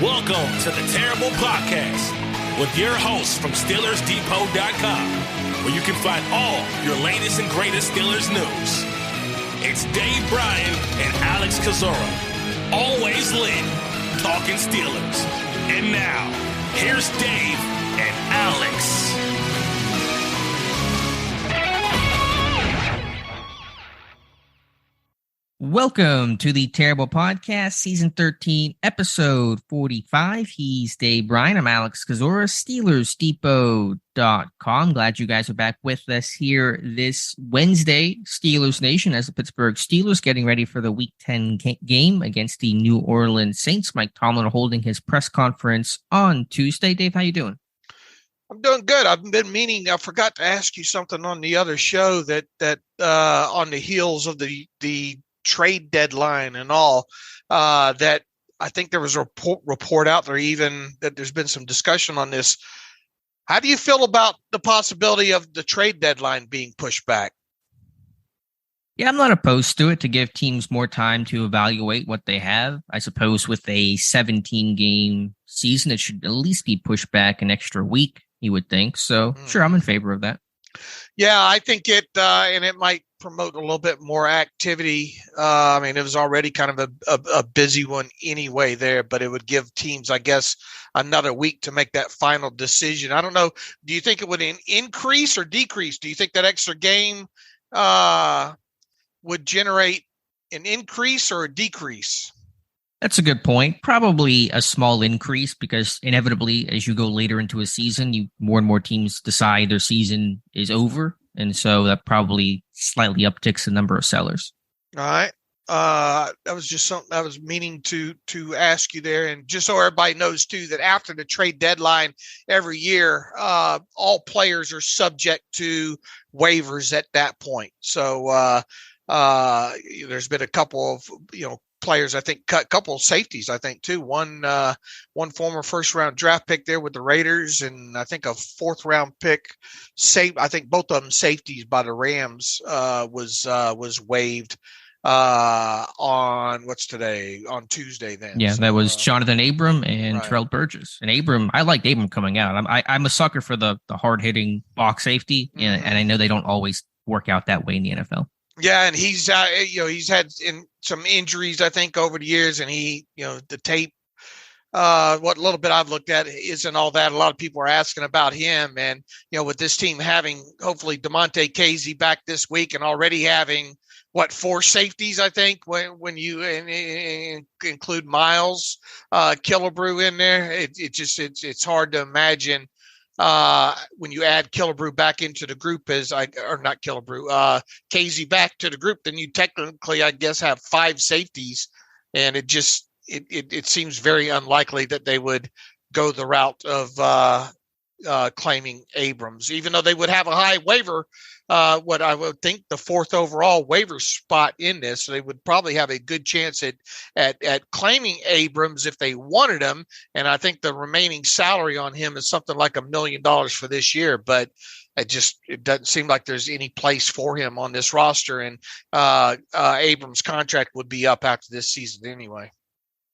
Welcome to the Terrible Podcast with your hosts from SteelersDepot.com, where you can find all your latest and greatest Steelers news. It's Dave Bryan and Alex Kozora, always lit, talking Steelers. And now, here's Dave and Alex. Welcome to the Terrible Podcast, Season 13, Episode 45. He's Dave Bryan. I'm Alex Kozora, SteelersDepot.com. Glad you guys are back with us here this Wednesday. Steelers Nation as the Pittsburgh Steelers getting ready for the Week 10 game against the New Orleans Saints. Mike Tomlin holding his press conference on Tuesday. Dave, how you doing? I'm doing good. I've been meaning, I forgot to ask you something on the other show that on the heels of the trade deadline and all, that I think there was a report out there even that there's been some discussion on this. How do you feel about the possibility of the trade deadline being pushed back? Yeah, I'm not opposed to it to give teams more time to evaluate what they have. I suppose with a 17-game season, it should at least be pushed back an extra week, you would think. So, sure, I'm in favor of that. Yeah, I think it, and it might promote a little bit more activity. I mean, it was already kind of a busy one anyway there, but it would give teams, I guess, another week to make that final decision. I don't know. Do you think it would increase or decrease? Do you think that extra game would generate an increase or a decrease? That's a good point. Probably a small increase because inevitably, as you go later into a season, more and more teams decide their season is over. And so that probably slightly upticks the number of sellers. All right. That was just something I was meaning to ask you there. And just so everybody knows, too, that after the trade deadline every year, all players are subject to waivers at that point. So there's been a couple of, players, I think, cut a couple of safeties, I think, too. One former first-round draft pick there with the Raiders, and I think a fourth-round pick, I think both of them safeties by the Rams, was waived on what's today? On Tuesday then. Yeah, so, that was Jonathan Abram and right. Terrell Burgess. And Abram, I liked Abram coming out. I'm a sucker for the hard-hitting box safety, and I know they don't always work out that way in the NFL. Yeah, and he's had some injuries, I think, over the years, and the tape, what little bit I've looked at isn't all that. A lot of people are asking about him, and with this team having hopefully DeMonte Casey back this week, and already having 4 safeties, I think, when you include Miles Killebrew in there, it's hard to imagine. When you add Killebrew back into the group Casey back to the group, then you technically, I guess, have 5 safeties, and it seems very unlikely that they would go the route of claiming Abrams, even though they would have a high waiver, what I would think the 4th overall waiver spot in this. So they would probably have a good chance at claiming Abrams if they wanted him. And I think the remaining salary on him is something like $1 million for this year, but it doesn't seem like there's any place for him on this roster. And Abrams' contract would be up after this season anyway.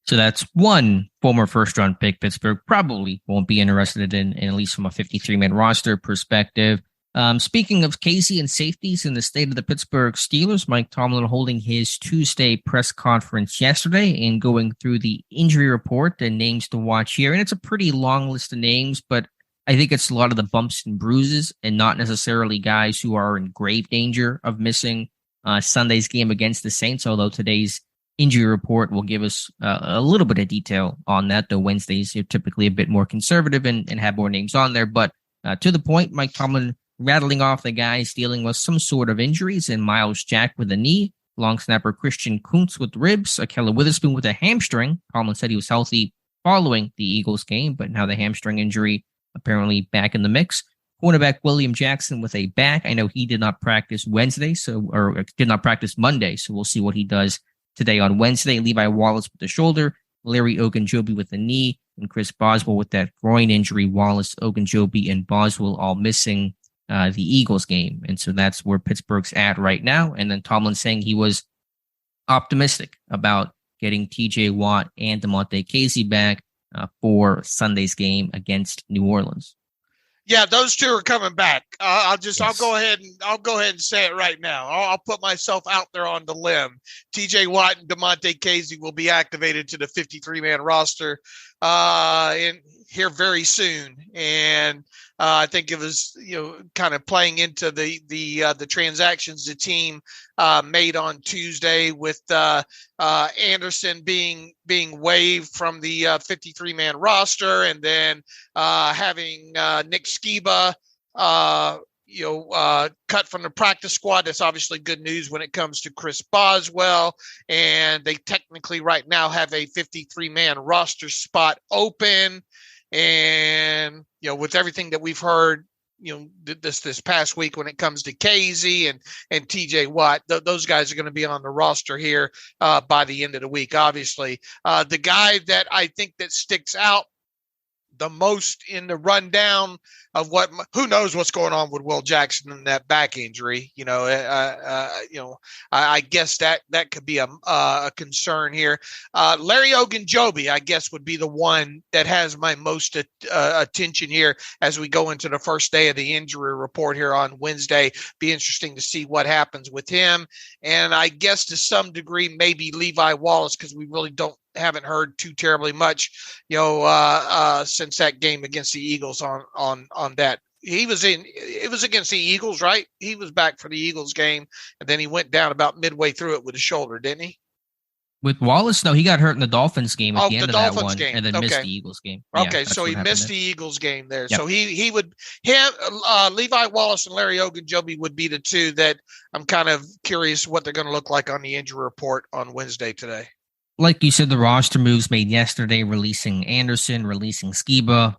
So that's one former first-round pick Pittsburgh probably won't be interested in at least from a 53-man roster perspective. Speaking of Casey and safeties in the state of the Pittsburgh Steelers, Mike Tomlin holding his Tuesday press conference yesterday and going through the injury report and names to watch here. And it's a pretty long list of names, but I think it's a lot of the bumps and bruises and not necessarily guys who are in grave danger of missing Sunday's game against the Saints, although today's injury report will give us a little bit of detail on that, though Wednesdays are typically a bit more conservative and have more names on there. But to the point, Mike Tomlin rattling off the guys dealing with some sort of injuries, and Miles Jack with a knee, long snapper Christian Kuntz with ribs, Akella Witherspoon with a hamstring. Tomlin said he was healthy following the Eagles game, but now the hamstring injury apparently back in the mix. Cornerback William Jackson with a back. I know he did not practice Monday, so we'll see what he does today on Wednesday. Levi Wallace with the shoulder, Larry Ogunjobi with the knee, and Chris Boswell with that groin injury. Wallace, Ogunjobi, and Boswell all missing the Eagles game. And so that's where Pittsburgh's at right now. And then Tomlin saying he was optimistic about getting TJ Watt and DeMonte Casey back for Sunday's game against New Orleans. Yeah, those two are coming back. Yes. I'll go ahead and say it right now. I'll put myself out there on the limb. TJ Watt and DeMonte Casey will be activated to the 53-man roster in here very soon. And I think it was, kind of playing into the transactions the team made on Tuesday with Anderson being waived from the 53-man roster, and then having Nick Skiba cut from the practice squad. That's obviously good news when it comes to Chris Boswell. And they technically right now have a 53-man roster spot open. And, with everything that we've heard, this past week when it comes to Casey and TJ Watt, those guys are going to be on the roster here by the end of the week. Obviously, the guy that I think that sticks out the most in the rundown of who knows what's going on with Will Jackson and that back injury. I guess that could be a concern here. Larry Ogunjobi, I guess, would be the one that has my most attention here as we go into the first day of the injury report here on Wednesday. Be interesting to see what happens with him. And I guess to some degree, maybe Levi Wallace, because we really haven't heard too terribly much, since that game against the Eagles on that. It was against the Eagles, right? He was back for the Eagles game, and then he went down about midway through it with his shoulder, didn't he? With Wallace, no, he got hurt in the Dolphins game at the end of that one, game. And then missed the Eagles game. Okay, so he missed the Eagles game there. Yep. So Levi Wallace and Larry Ogunjobi would be the two that I'm kind of curious what they're going to look like on the injury report on Wednesday today. Like you said, the roster moves made yesterday, releasing Anderson, releasing Skiba,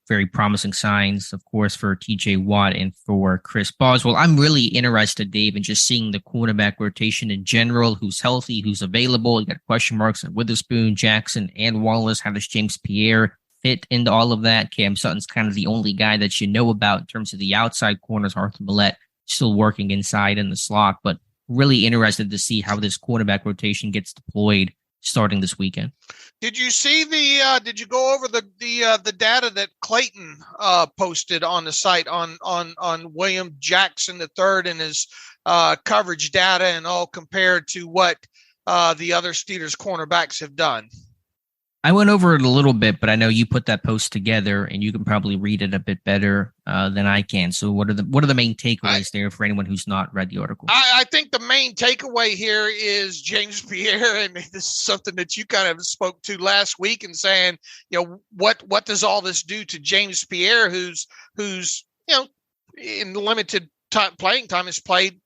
very promising signs, of course, for TJ Watt and for Chris Boswell. I'm really interested, Dave, in just seeing the cornerback rotation in general, who's healthy, who's available. You got question marks on Witherspoon, Jackson, and Wallace. How does James Pierre fit into all of that? Cam Sutton's kind of the only guy that you know about in terms of the outside corners. Arthur Millette still working inside in the slot, but really interested to see how this cornerback rotation gets deployed starting this weekend. Did you see did you go over the data that Clayton posted on the site on William Jackson III and his coverage data, and all compared to what the other Steelers cornerbacks have done? I went over it a little bit, but I know you put that post together, and you can probably read it a bit better than I can. So, what are the main takeaways there for anyone who's not read the article? I think the main takeaway here is James Pierre, and this is something that you kind of spoke to last week, and saying, what does all this do to James Pierre, who's in limited playing time has played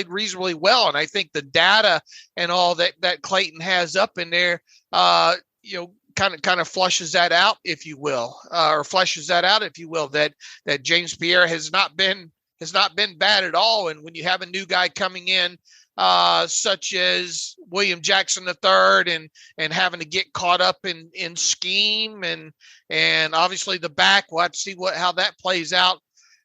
reasonably well, and I think the data and all that Clayton has up in there, kind of flushes that out, if you will, that James Pierre has not been bad at all. And when you have a new guy coming in, such as William Jackson III, and having to get caught up in scheme and obviously the back, we'll have to see how that plays out.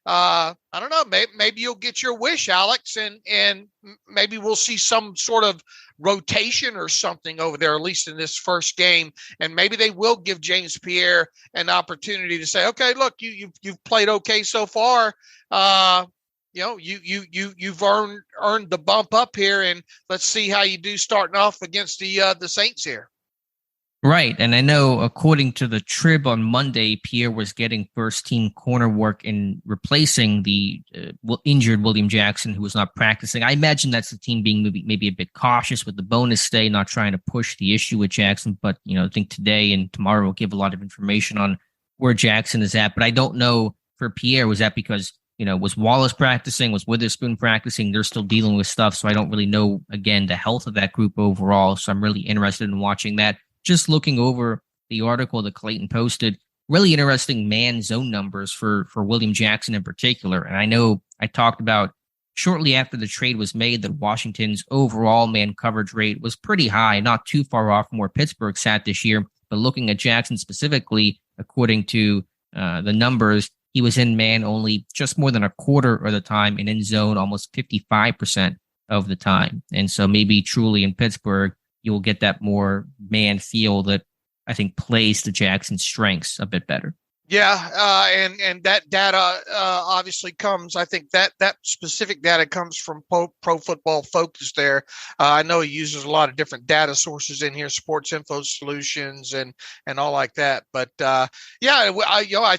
I don't know. Maybe you'll get your wish, Alex, and maybe we'll see some sort of rotation or something over there, at least in this first game. And maybe they will give James Pierre an opportunity to say, okay, look, you've played okay so far. You've earned the bump up here, and let's see how you do starting off against the Saints here. Right. And I know, according to the Trib on Monday, Pierre was getting first-team corner work in replacing the injured William Jackson, who was not practicing. I imagine that's the team being maybe a bit cautious with the bonus day, not trying to push the issue with Jackson. But, I think today and tomorrow will give a lot of information on where Jackson is at. But I don't know for Pierre, was that because, was Wallace practicing? Was Witherspoon practicing? They're still dealing with stuff. So I don't really know, again, the health of that group overall. So I'm really interested in watching that. Just looking over the article that Clayton posted, really interesting man-zone numbers for William Jackson in particular. And I know I talked about shortly after the trade was made that Washington's overall man coverage rate was pretty high, not too far off from where Pittsburgh sat this year. But looking at Jackson specifically, according to the numbers, he was in man only just more than a quarter of the time, and in zone almost 55% of the time. And so maybe truly in Pittsburgh, you'll get that more man feel that I think plays to Jackson's strengths a bit better. Yeah, and that data obviously comes. I think that specific data comes from Pro Football Focus. There, I know he uses a lot of different data sources in here, Sports Info Solutions, and all like that. But I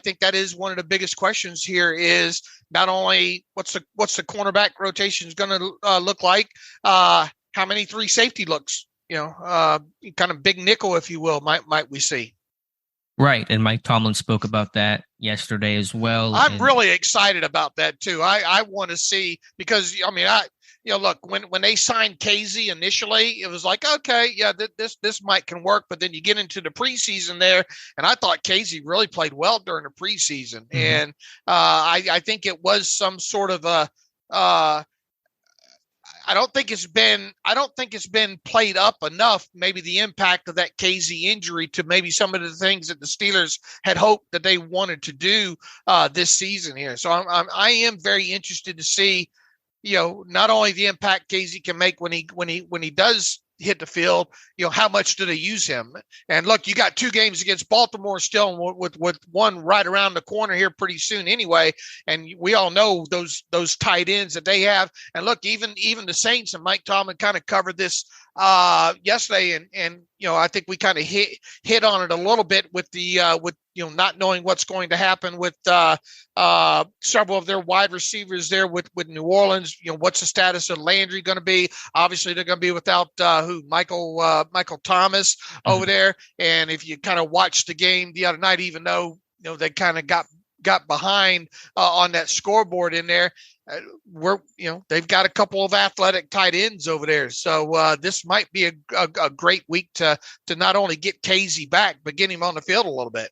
think that is one of the biggest questions here. Is not only what's the cornerback rotation is going to look like, how many 3 safety looks, kind of big nickel, if you will, might we see. Right, and Mike Tomlin spoke about that yesterday as well. I'm really excited about that too. I want to see, because look, when they signed KZ initially, it was like, okay, yeah, this might can work, but then you get into the preseason there, and I thought KZ really played well during the preseason, and I think it was some sort of a. I don't think it's been played up enough, maybe the impact of that KZ injury to maybe some of the things that the Steelers had hoped that they wanted to do this season here. So I am very interested to see, not only the impact KZ can make when he does hit the field, how much do they use him? And look, you got 2 games against Baltimore still, with one right around the corner here pretty soon anyway. And we all know those tight ends that they have. And look, even the Saints and Mike Tomlin kind of covered this yesterday, and I think we kind of hit on it a little bit with the not knowing what's going to happen with several of their wide receivers there with New Orleans. What's the status of Landry going to be? Obviously, they're going to be without Michael Thomas over there. And if you kind of watched the game the other night, even though they kind of got behind on that scoreboard in there, they've got a couple of athletic tight ends over there. So this might be a great week to not only get KZ back, but get him on the field a little bit.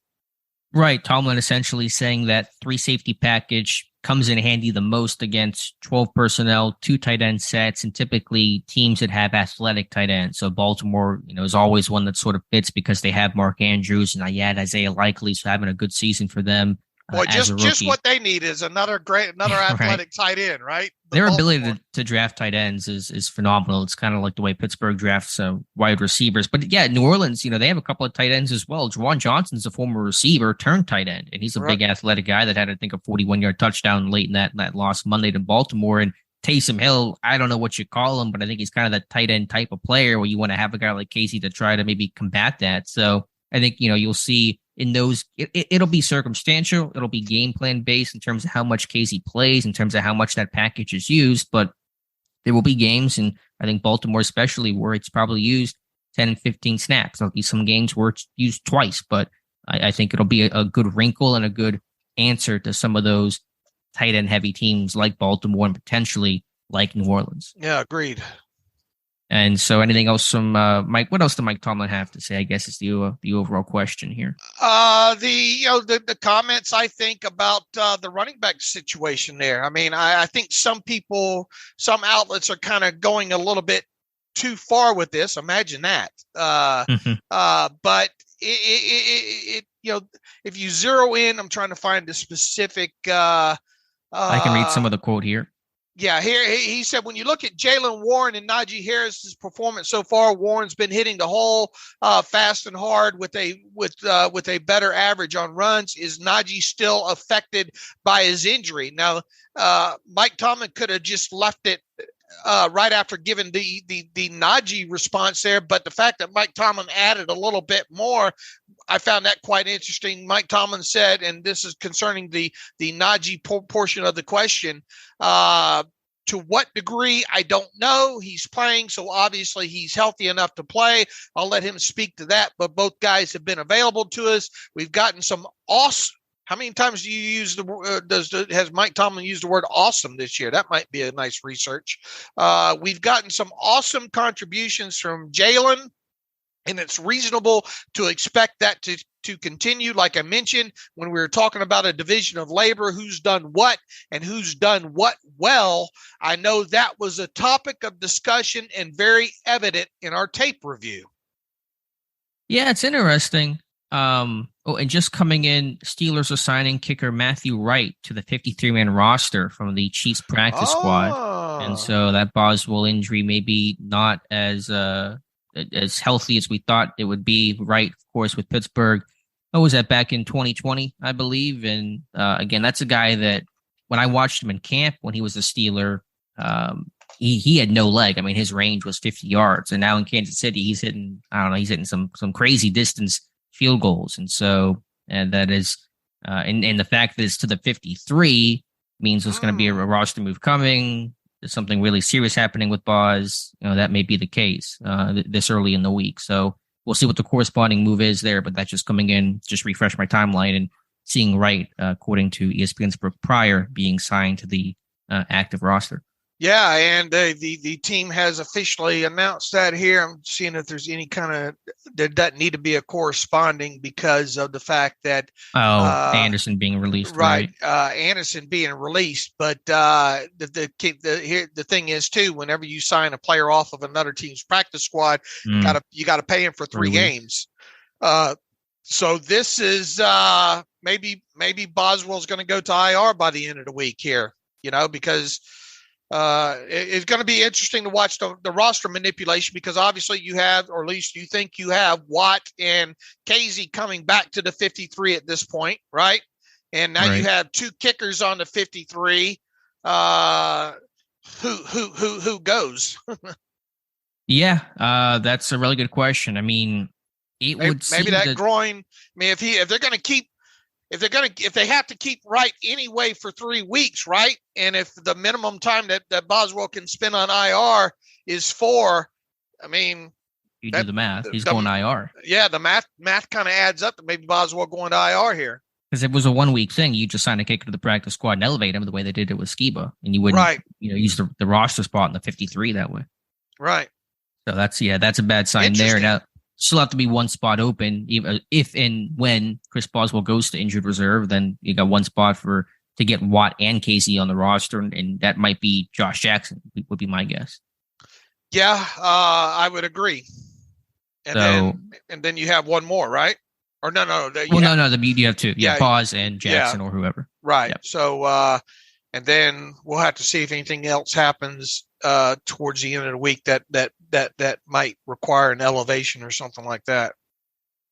Right. Tomlin essentially saying that 3 safety package comes in handy the most against 12 personnel, 2 tight end sets, and typically teams that have athletic tight ends. So Baltimore, is always one that sort of fits because they have Mark Andrews and Isaiah Likely, so having a good season for them. Boy, just what they need is another athletic tight end, right? Their ability to draft tight ends is phenomenal. It's kind of like the way Pittsburgh drafts wide receivers. But yeah, New Orleans, they have a couple of tight ends as well. Juwan Johnson's a former receiver turned tight end, and he's a big athletic guy that had, I think, a 41-yard touchdown late in that loss Monday to Baltimore. And Taysom Hill, I don't know what you call him, but I think he's kind of that tight end type of player where you want to have a guy like Casey to try to maybe combat that. So I think, you'll see in those, it'll be circumstantial. It'll be game plan based in terms of how much Casey plays, in terms of how much that package is used. But there will be games, and I think Baltimore especially, where it's probably used 10 and 15 snaps. There'll be some games where it's used twice, but I think it'll be a good wrinkle and a good answer to some of those tight end heavy teams like Baltimore and potentially like New Orleans. Yeah, agreed. And so anything else from Mike? What else did Mike Tomlin have to say? I guess is the overall question here. The comments, I think, about the running back situation there. I mean, I think some outlets are kind of going a little bit too far with this. Imagine that. But it if you zero in, I'm trying to find the specific. I can read some of the quote here. Yeah, here he said, when you look at Jaylen Warren and Najee Harris's performance so far, Warren's been hitting the hole fast and hard with a better average on runs. Is Najee still affected by his injury? Now, Mike Tomlin could have just left it right after giving the Najee response there, but the fact that Mike Tomlin added a little bit more, I found that quite interesting. Mike Tomlin said, and this is concerning the Najee portion of the question, to what degree, I don't know. He's playing, so obviously he's healthy enough to play. I'll let him speak to that, but both guys have been available to us. We've gotten some awesome. How many times do you use has Mike Tomlin used the word awesome this year? That might be a nice research. We've gotten some awesome contributions from Jaylen, and it's reasonable to expect that to continue. Like I mentioned, when we were talking about a division of labor, who's done what and who's done what well, I know that was a topic of discussion and very evident in our tape review. Yeah, it's interesting. And just coming in, Steelers are signing kicker Matthew Wright to the 53-man roster from the Chiefs practice squad. And so that Boswell injury maybe not as as healthy as we thought it would be, right? Of course, with Pittsburgh. What was that, back in 2020, I believe? And again, that's a guy that when I watched him in camp when he was a Steeler, he had no leg. I mean, his range was 50 yards. And now in Kansas City, he's hitting some crazy distance field goals. And so, and that is, and the fact that it's to the 53 means there's going to be a roster move coming. There's something really serious happening with Boz. That may be the case this early in the week. So we'll see what the corresponding move is there, but that's just coming in, just refresh my timeline and seeing Wright, according to ESPN's Brooke Pryor, being signed to the active roster. Yeah, and the team has officially announced that here. I'm seeing if there's any kind of – there doesn't need to be a corresponding because of the fact that Anderson being released. Right, Anderson being released. But the thing is, too, whenever you sign a player off of another team's practice squad, you got to pay him for 3 games. So this is maybe Boswell's going to go to IR by the end of the week here, because – it's going to be interesting to watch the roster manipulation because obviously you have, or at least you think you have, Watt and Casey coming back to the 53 at this point, right? And now you have 2 kickers on the 53. Who goes? Yeah, that's a really good question. I mean, maybe that groin. I mean, if they're going to keep. If they have to keep Wright anyway for 3 weeks, right? And if the minimum time that Boswell can spend on IR is 4, I mean, you do the math. He's going IR. Yeah, the math kind of adds up to maybe Boswell going to IR here. Because it was a 1 week thing. You just sign a kicker to the practice squad and elevate him the way they did it with Skiba, and you wouldn't, use the roster spot in the 53 that way. Right. So that's a bad sign there. Now, still have to be one spot open. If and when Chris Boswell goes to injured reserve, then you got one spot to get Watt and Casey on the roster, and that might be Josh Jackson, would be my guess. Yeah, I would agree. And then you have one more, right? Or no. You have 2. Yeah, Pause and Jackson or whoever. Right. Yep. So, and then we'll have to see if anything else happens towards the end of the week that might require an elevation or something like that.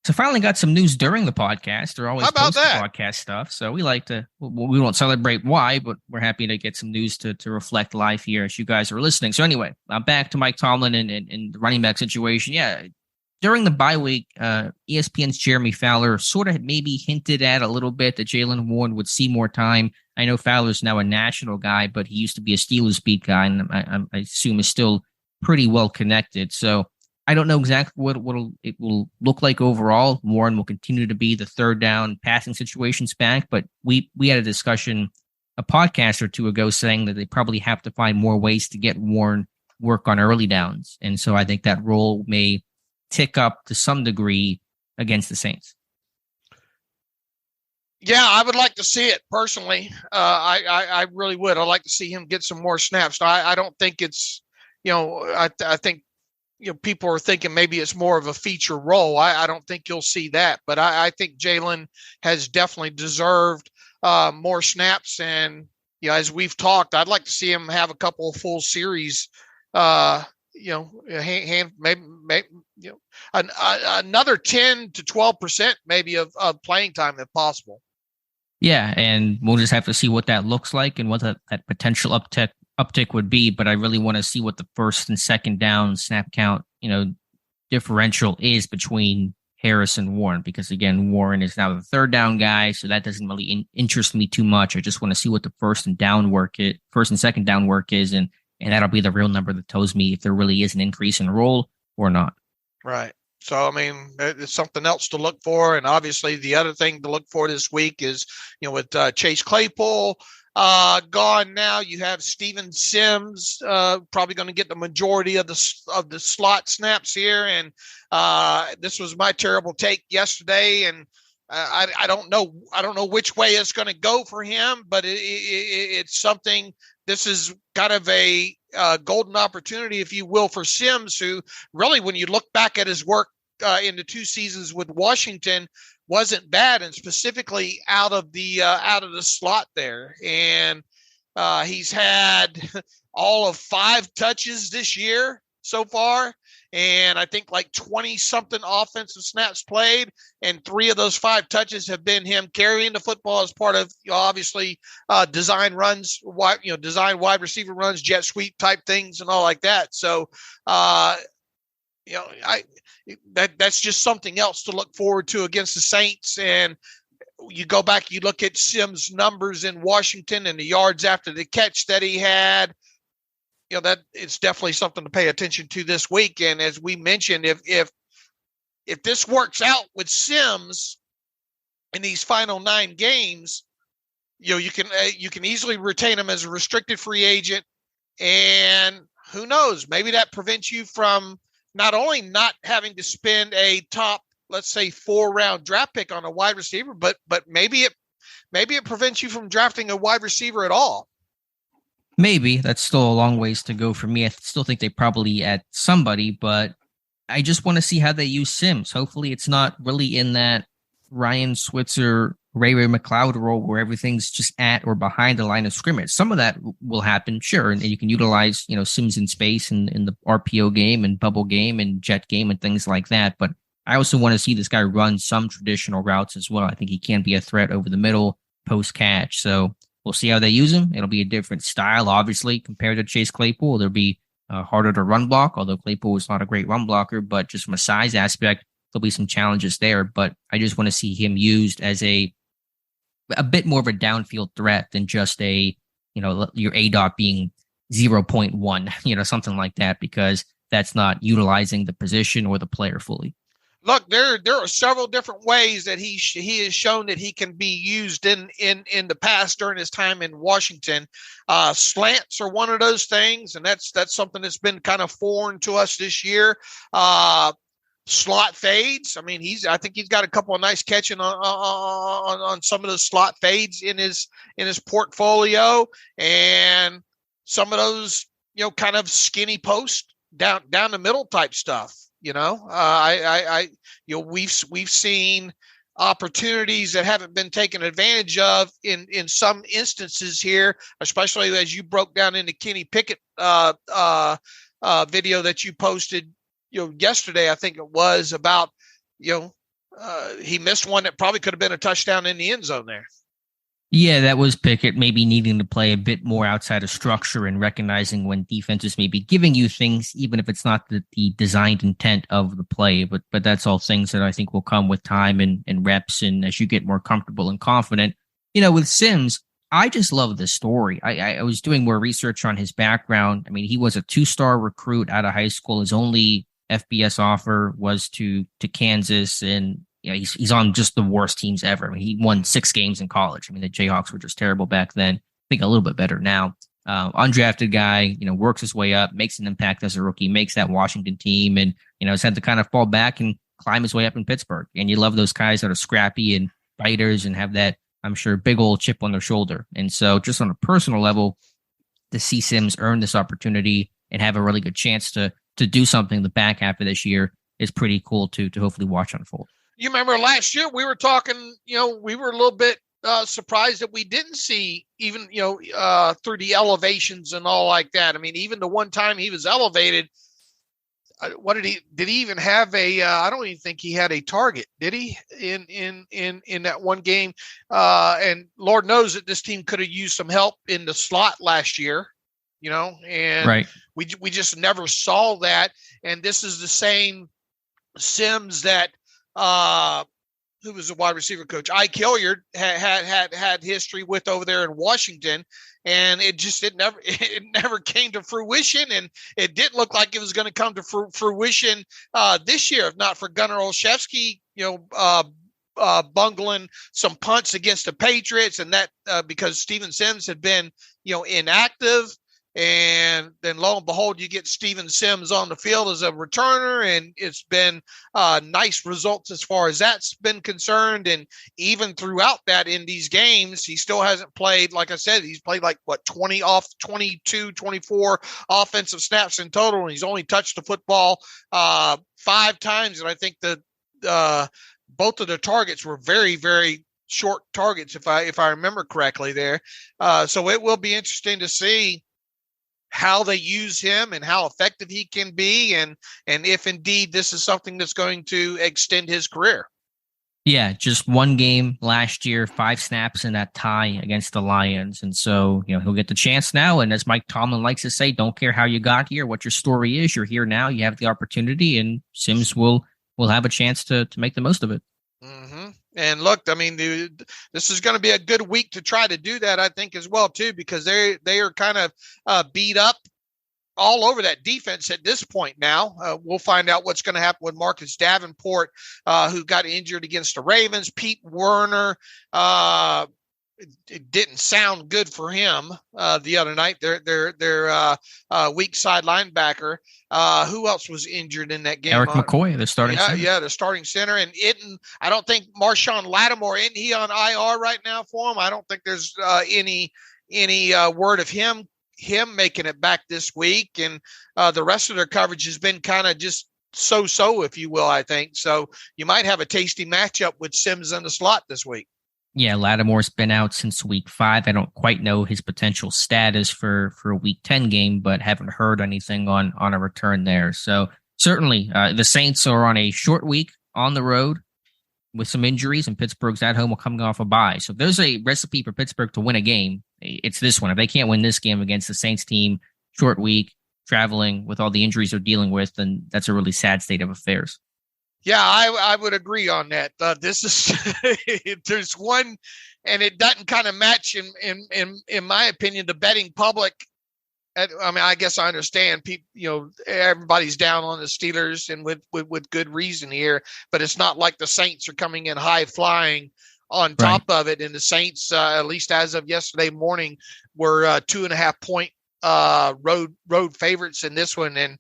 So finally got some news during the podcast. They're always posting that? Podcast stuff. So we won't celebrate why, but we're happy to get some news to reflect live here as you guys are listening. So anyway, back to Mike Tomlin and the running back situation. Yeah. During the bye week, ESPN's Jeremy Fowler sort of maybe hinted at a little bit that Jaylen Warren would see more time. I know Fowler's now a national guy, but he used to be a Steelers beat guy, and I assume is still pretty well connected. So I don't know exactly what it will look like overall. Warren will continue to be the third down passing situations back, but we had a discussion a podcast or 2 ago saying that they probably have to find more ways to get Warren work on early downs. And so I think that role may tick up to some degree against the Saints. Yeah, I would like to see it personally. I really would. I'd like to see him get some more snaps. I don't think it's, I think, people are thinking maybe it's more of a feature role. I don't think you'll see that, but I think Jaylen has definitely deserved more snaps. And, as we've talked, I'd like to see him have a couple of full series, another 10 to 12% maybe of playing time if possible. Yeah, and we'll just have to see what that looks like and what that potential uptick would be. But I really want to see what the first and second down snap count, differential is between Harris and Warren, because again, Warren is now the third down guy, so that doesn't really interest me too much. I just want to see what the first and second down work is, and that'll be the real number that tells me if there really is an increase in role or not. Right. So, I mean, it's something else to look for. And obviously the other thing to look for this week is, with Chase Claypool gone now, you have Steven Sims probably going to get the majority of the slot snaps here. And this was my terrible take yesterday. And I don't know which way it's going to go for him, but it's something. This is kind of a golden opportunity, if you will, for Sims, who really, when you look back at his work in the 2 seasons with Washington, wasn't bad, and specifically out of the slot there. And he's had all of 5 touches this year so far, and I think like 20-something offensive snaps played, and 3 of those 5 touches have been him carrying the football as part of obviously design runs, design wide receiver runs, jet sweep type things, and all like that. So, that's just something else to look forward to against the Saints. And you go back, you look at Sims' numbers in Washington and the yards after the catch that he had. That it's definitely something to pay attention to this week. And as we mentioned, if this works out with Sims in these final 9 games, you can easily retain him as a restricted free agent. And who knows, maybe that prevents you from not only not having to spend a top, let's say, 4-round draft pick on a wide receiver, but maybe it prevents you from drafting a wide receiver at all. Maybe. That's still a long ways to go for me. I still think they probably add somebody, but I just want to see how they use Sims. Hopefully it's not really in that Ryan Switzer, Ray McLeod role where everything's just at or behind the line of scrimmage. Some of that will happen, sure, and you can utilize, Sims in space in the RPO game and bubble game and jet game and things like that. But I also want to see this guy run some traditional routes as well. I think he can be a threat over the middle, post catch. So we'll see how they use him. It'll be a different style, obviously, compared to Chase Claypool. There'll be harder to run block, although Claypool is not a great run blocker, but just from a size aspect, there'll be some challenges there. But I just want to see him used as a bit more of a downfield threat than just your ADOT being 0.1, something like that, because that's not utilizing the position or the player fully. Look, there are several different ways that he has shown that he can be used in the past during his time in Washington. Slants are one of those things, and that's something that's been kind of foreign to us this year. Slot fades. I mean, I think he's got a couple of nice catching on some of those slot fades in his portfolio, and some of those kind of skinny post down the middle type stuff. We've seen opportunities that haven't been taken advantage of in some instances here, especially as you broke down in the Kenny Pickett video that you posted yesterday. I think it was about he missed one that probably could have been a touchdown in the end zone there. Yeah, that was Pickett maybe needing to play a bit more outside of structure and recognizing when defenses may be giving you things, even if it's not the designed intent of the play. But that's all things that I think will come with time and reps, and as you get more comfortable and confident. With Sims, I just love this story. I was doing more research on his background. I mean, he was a 2-star recruit out of high school. His only FBS offer was to Kansas, and he's on just the worst teams ever. I mean, he won 6 games in college. I mean, the Jayhawks were just terrible back then. I think a little bit better now. Undrafted guy, works his way up, makes an impact as a rookie, makes that Washington team, and has had to kind of fall back and climb his way up in Pittsburgh. And you love those guys that are scrappy and fighters and have that, I'm sure, big old chip on their shoulder. And so just on a personal level, to see Sims earn this opportunity and have a really good chance to do something the back half of this year is pretty cool to hopefully watch unfold. You remember last year we were talking, we were a little bit surprised that we didn't see even, through the elevations and all like that. I mean, even the one time he was elevated, did he even have I don't even think he had a target, did he, in that one game? And Lord knows that this team could have used some help in the slot last year, and right. We just never saw that. And this is the same Sims that, who was a wide receiver coach, Ike Hilliard had history with over there in Washington, and it never came to fruition, and it didn't look like it was going to come to fruition this year, if not for Gunnar Olszewski, bungling some punts against the Patriots, and that because Steven Sims had been inactive. And then lo and behold, you get Steven Sims on the field as a returner, and it's been nice results as far as that's been concerned. And even throughout that in these games, he still hasn't played. Like I said, he's played 22, 24 offensive snaps in total, and he's only touched the football 5 times. And I think that both of the targets were very, very short targets, if I remember correctly there. So it will be interesting to see how they use him and how effective he can be, and if indeed this is something that's going to extend his career. Yeah, just one game last year, 5 snaps in that tie against the Lions. And so, he'll get the chance now. And as Mike Tomlin likes to say, don't care how you got here, what your story is. You're here now. You have the opportunity, and Sims will have a chance to make the most of it. Mm-hmm. And look, I mean, this is going to be a good week to try to do that, I think, as well, too, because they are kind of beat up all over that defense at this point now. We'll find out what's going to happen with Marcus Davenport, who got injured against the Ravens. Pete Werner, it didn't sound good for him the other night. Their weak side linebacker. Who else was injured in that game? Eric McCoy, the starting center. Yeah, the starting center. And I don't think Marshawn Lattimore, isn't he on IR right now for him? I don't think there's any word of him making it back this week, and the rest of their coverage has been kind of just so, if you will, I think. So you might have a tasty matchup with Sims in the slot this week. Yeah, Lattimore's been out since week 5. I don't quite know his potential status for a week 10 game, but haven't heard anything on a return there. So certainly the Saints are on a short week on the road with some injuries, and Pittsburgh's at home, coming off a bye. So if there's a recipe for Pittsburgh to win a game, it's this one. If they can't win this game against the Saints team, short week, traveling with all the injuries they're dealing with, then that's a really sad state of affairs. Yeah, I would agree on that. This is there's one, and it doesn't kind of match in my opinion the betting public. I mean, I guess I understand people. Everybody's down on the Steelers, and with good reason here. But it's not like the Saints are coming in high flying on top of it. And the Saints, at least as of yesterday morning, were 2.5 point road favorites in this one. And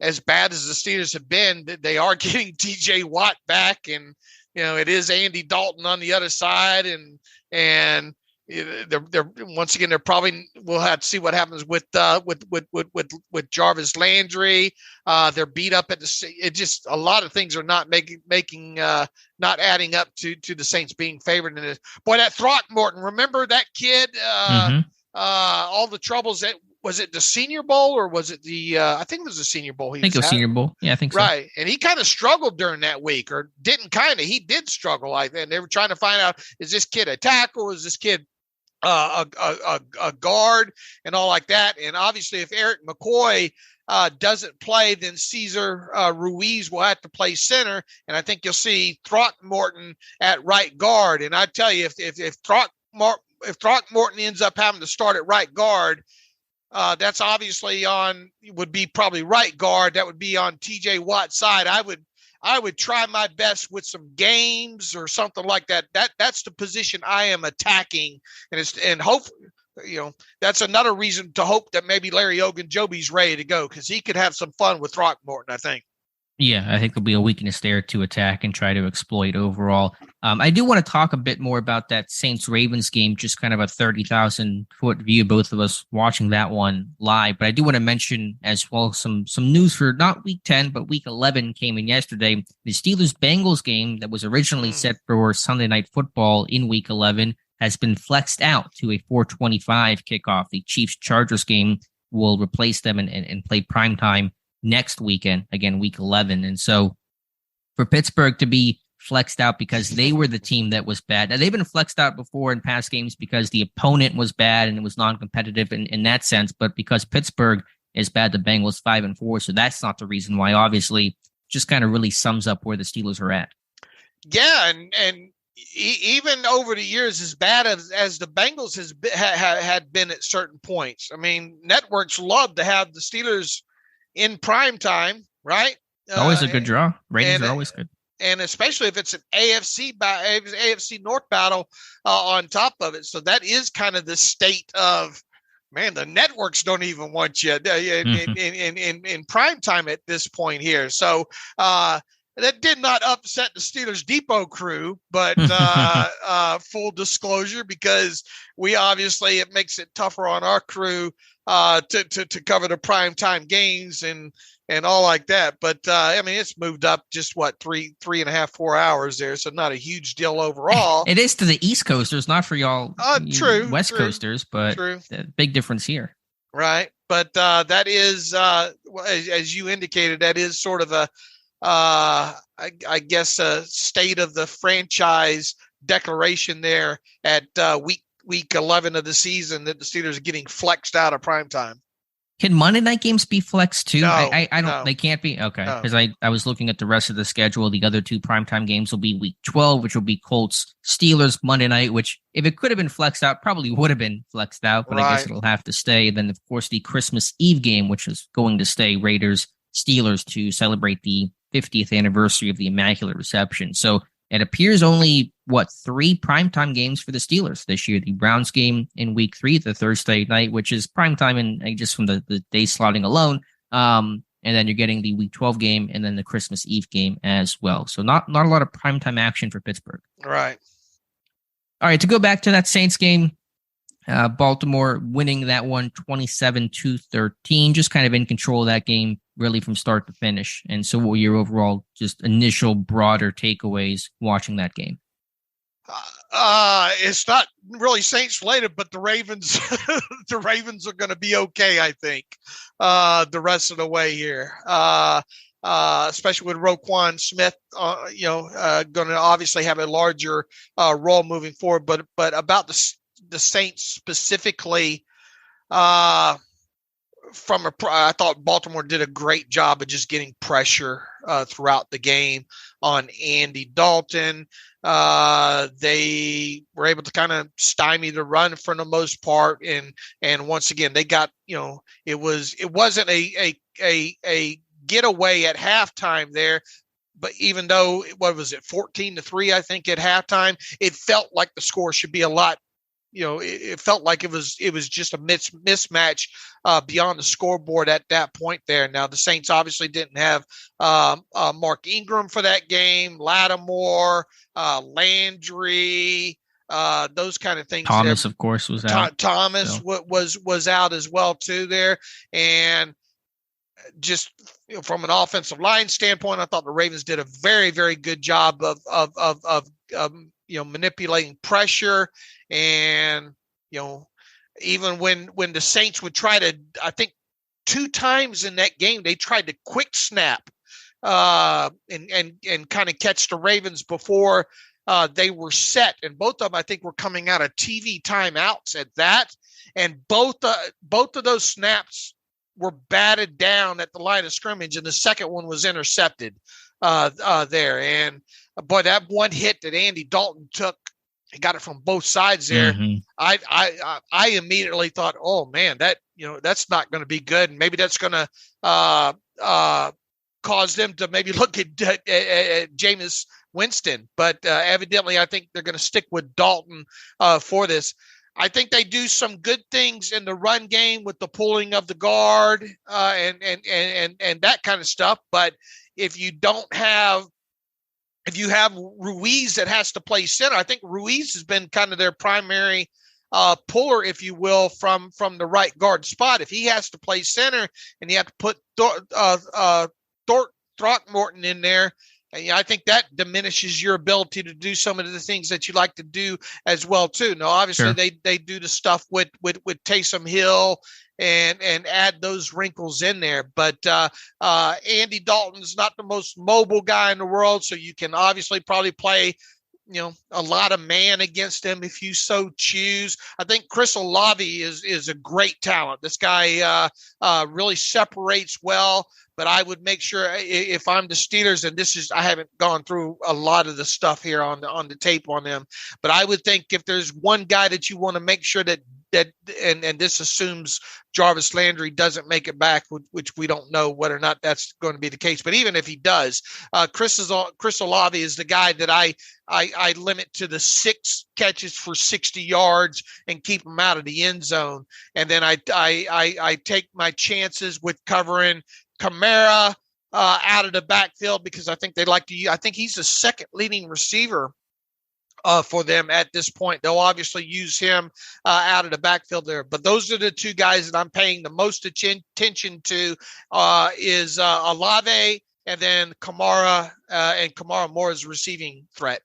as bad as the Steelers have been, they are getting TJ Watt back, and it is Andy Dalton on the other side, and they're once again, we'll have to see what happens with Jarvis Landry. They're beat up at it just a lot of things are not not adding up to the Saints being favored in this. Boy, that Throckmorton, remember that kid? All the troubles that. Was it the Senior Bowl, or was it I think it was the Senior Bowl. I think it was Senior Bowl. Yeah, I think so. Right. And he kind of struggled during that week, or he did struggle like that. And they were trying to find out, is this kid a tackle? Is this kid a guard and all like that? And obviously if Eric McCoy doesn't play, then Cesar Ruiz will have to play center. And I think you'll see Throckmorton at right guard. And I tell you, if Throckmorton ends up having to start at right guard, that's obviously would be probably right guard. That would be on TJ Watt's side. I would try my best with some games or something like that. That's the position I am attacking, and hope that's another reason to hope that maybe Larry Ogunjobi's ready to go, because he could have some fun with Throckmorton, I think. Yeah, I think there'll be a weakness there to attack and try to exploit overall. I do want to talk a bit more about that Saints-Ravens game, just kind of a 30,000-foot view, both of us watching that one live. But I do want to mention as well some news for not Week 10, but Week 11 came in yesterday. The Steelers-Bengals game that was originally set for Sunday Night Football in Week 11 has been flexed out to a 4:25 kickoff. The Chiefs-Chargers game will replace them and play primetime next weekend, again, Week 11. And so for Pittsburgh to be flexed out because they were the team that was bad. Now, they've been flexed out before in past games because the opponent was bad and it was non-competitive in that sense. But because Pittsburgh is bad, the Bengals 5-4. So that's not the reason why. Obviously, just kind of really sums up where the Steelers are at. Yeah, and even over the years, as bad as the Bengals had been at certain points. I mean, networks love to have the Steelers in prime time, right? Always a good draw. Ratings are always good. And especially if it's an AFC North battle on top of it. So that is kind of the state of, man, the networks don't even want you in prime time at this point here. So that did not upset the Steelers Depot crew, but full disclosure, because it makes it tougher on our crew to cover the primetime games and all like that. But I mean, it's moved up just 3.5, 4 hours there. So not a huge deal overall. It is to the East Coasters, not for y'all true, West Coasters, but true. The big difference here. Right. but that is, as you indicated, that is sort of a, I guess, a state of the franchise declaration there at week 11 of the season that the Steelers are getting flexed out of primetime. Can Monday night games be flexed too? No, I don't. no. They can't be. Okay, No. because I was looking at the rest of the schedule. The other two primetime games will be week 12, which will be Colts Steelers Monday night. Which, if it could have been flexed out, probably would have been flexed out. But I guess it'll have to stay. And then, of course, the Christmas Eve game, which is going to stay, Raiders Steelers, to celebrate the 50th anniversary of the Immaculate Reception. So it appears only, 3 primetime games for the Steelers this year. The Browns game in week 3, the Thursday night, which is primetime and just from the day slotting alone. And then you're getting the week 12 game and then the Christmas Eve game as well. So not a lot of primetime action for Pittsburgh. Right. All right, to go back to that Saints game, Baltimore winning that one 27-13, just kind of in control of that game really from start to finish. And so what were your overall just initial broader takeaways watching that game? It's not really Saints related, but the Ravens, the Ravens are going to be okay, I think, the rest of the way here. Especially with Roquan Smith, going to obviously have a larger role moving forward. But about the Saints specifically, I thought Baltimore did a great job of just getting pressure throughout the game on Andy Dalton. They were able to kind of stymie the run for the most part, and once again they got, it wasn't a getaway at halftime there. But even though, what was it, 14-3, I think at halftime, it felt like the score should be a lot. It felt like it was just a mismatch beyond the scoreboard at that point there. Now, the Saints obviously didn't have Mark Ingram for that game, Lattimore, Landry, those kind of things. Thomas, of course, was out. Thomas was out as well, too, there. And just from an offensive line standpoint, I thought the Ravens did a very, very good job of manipulating pressure. And, even when the Saints would try to, I think 2 times in that game, they tried to quick snap and kind of catch the Ravens before they were set. And both of them, I think, were coming out of TV timeouts at that. And both of those snaps were batted down at the line of scrimmage, and the second one was intercepted there. And boy, that one hit that Andy Dalton took, he got it from both sides there. Mm-hmm. I immediately thought, oh man, that's not going to be good, and maybe that's going to cause them to maybe look at Jameis Winston. But evidently, I think they're going to stick with Dalton for this. I think they do some good things in the run game with the pulling of the guard and that kind of stuff. But if you have Ruiz that has to play center, I think Ruiz has been kind of their primary puller, if you will, from the right guard spot. If he has to play center and you have to put Throckmorton in there, and I think that diminishes your ability to do some of the things that you like to do as well too. Now, obviously, sure, they do the stuff with Taysom Hill and add those wrinkles in there. But Andy Dalton's not the most mobile guy in the world, so you can obviously probably play a lot of man against him if you so choose. I think Chris Olave is a great talent. This guy really separates well. But I would make sure, if I'm the Steelers, and I haven't gone through a lot of the stuff here on the tape on them, but I would think if there's one guy that you want to make sure that and this assumes Jarvis Landry doesn't make it back, which we don't know whether or not that's going to be the case. But even if he does, Chris Olave is the guy that I limit to the 6 catches for 60 yards and keep him out of the end zone. And then I take my chances with covering Kamara out of the backfield, because I think I think he's the second leading receiver for them at this point. They'll obviously use him out of the backfield there. But those are the 2 guys that I'm paying the most attention to is Olave and then Kamara, and Kamara more as a receiving threat.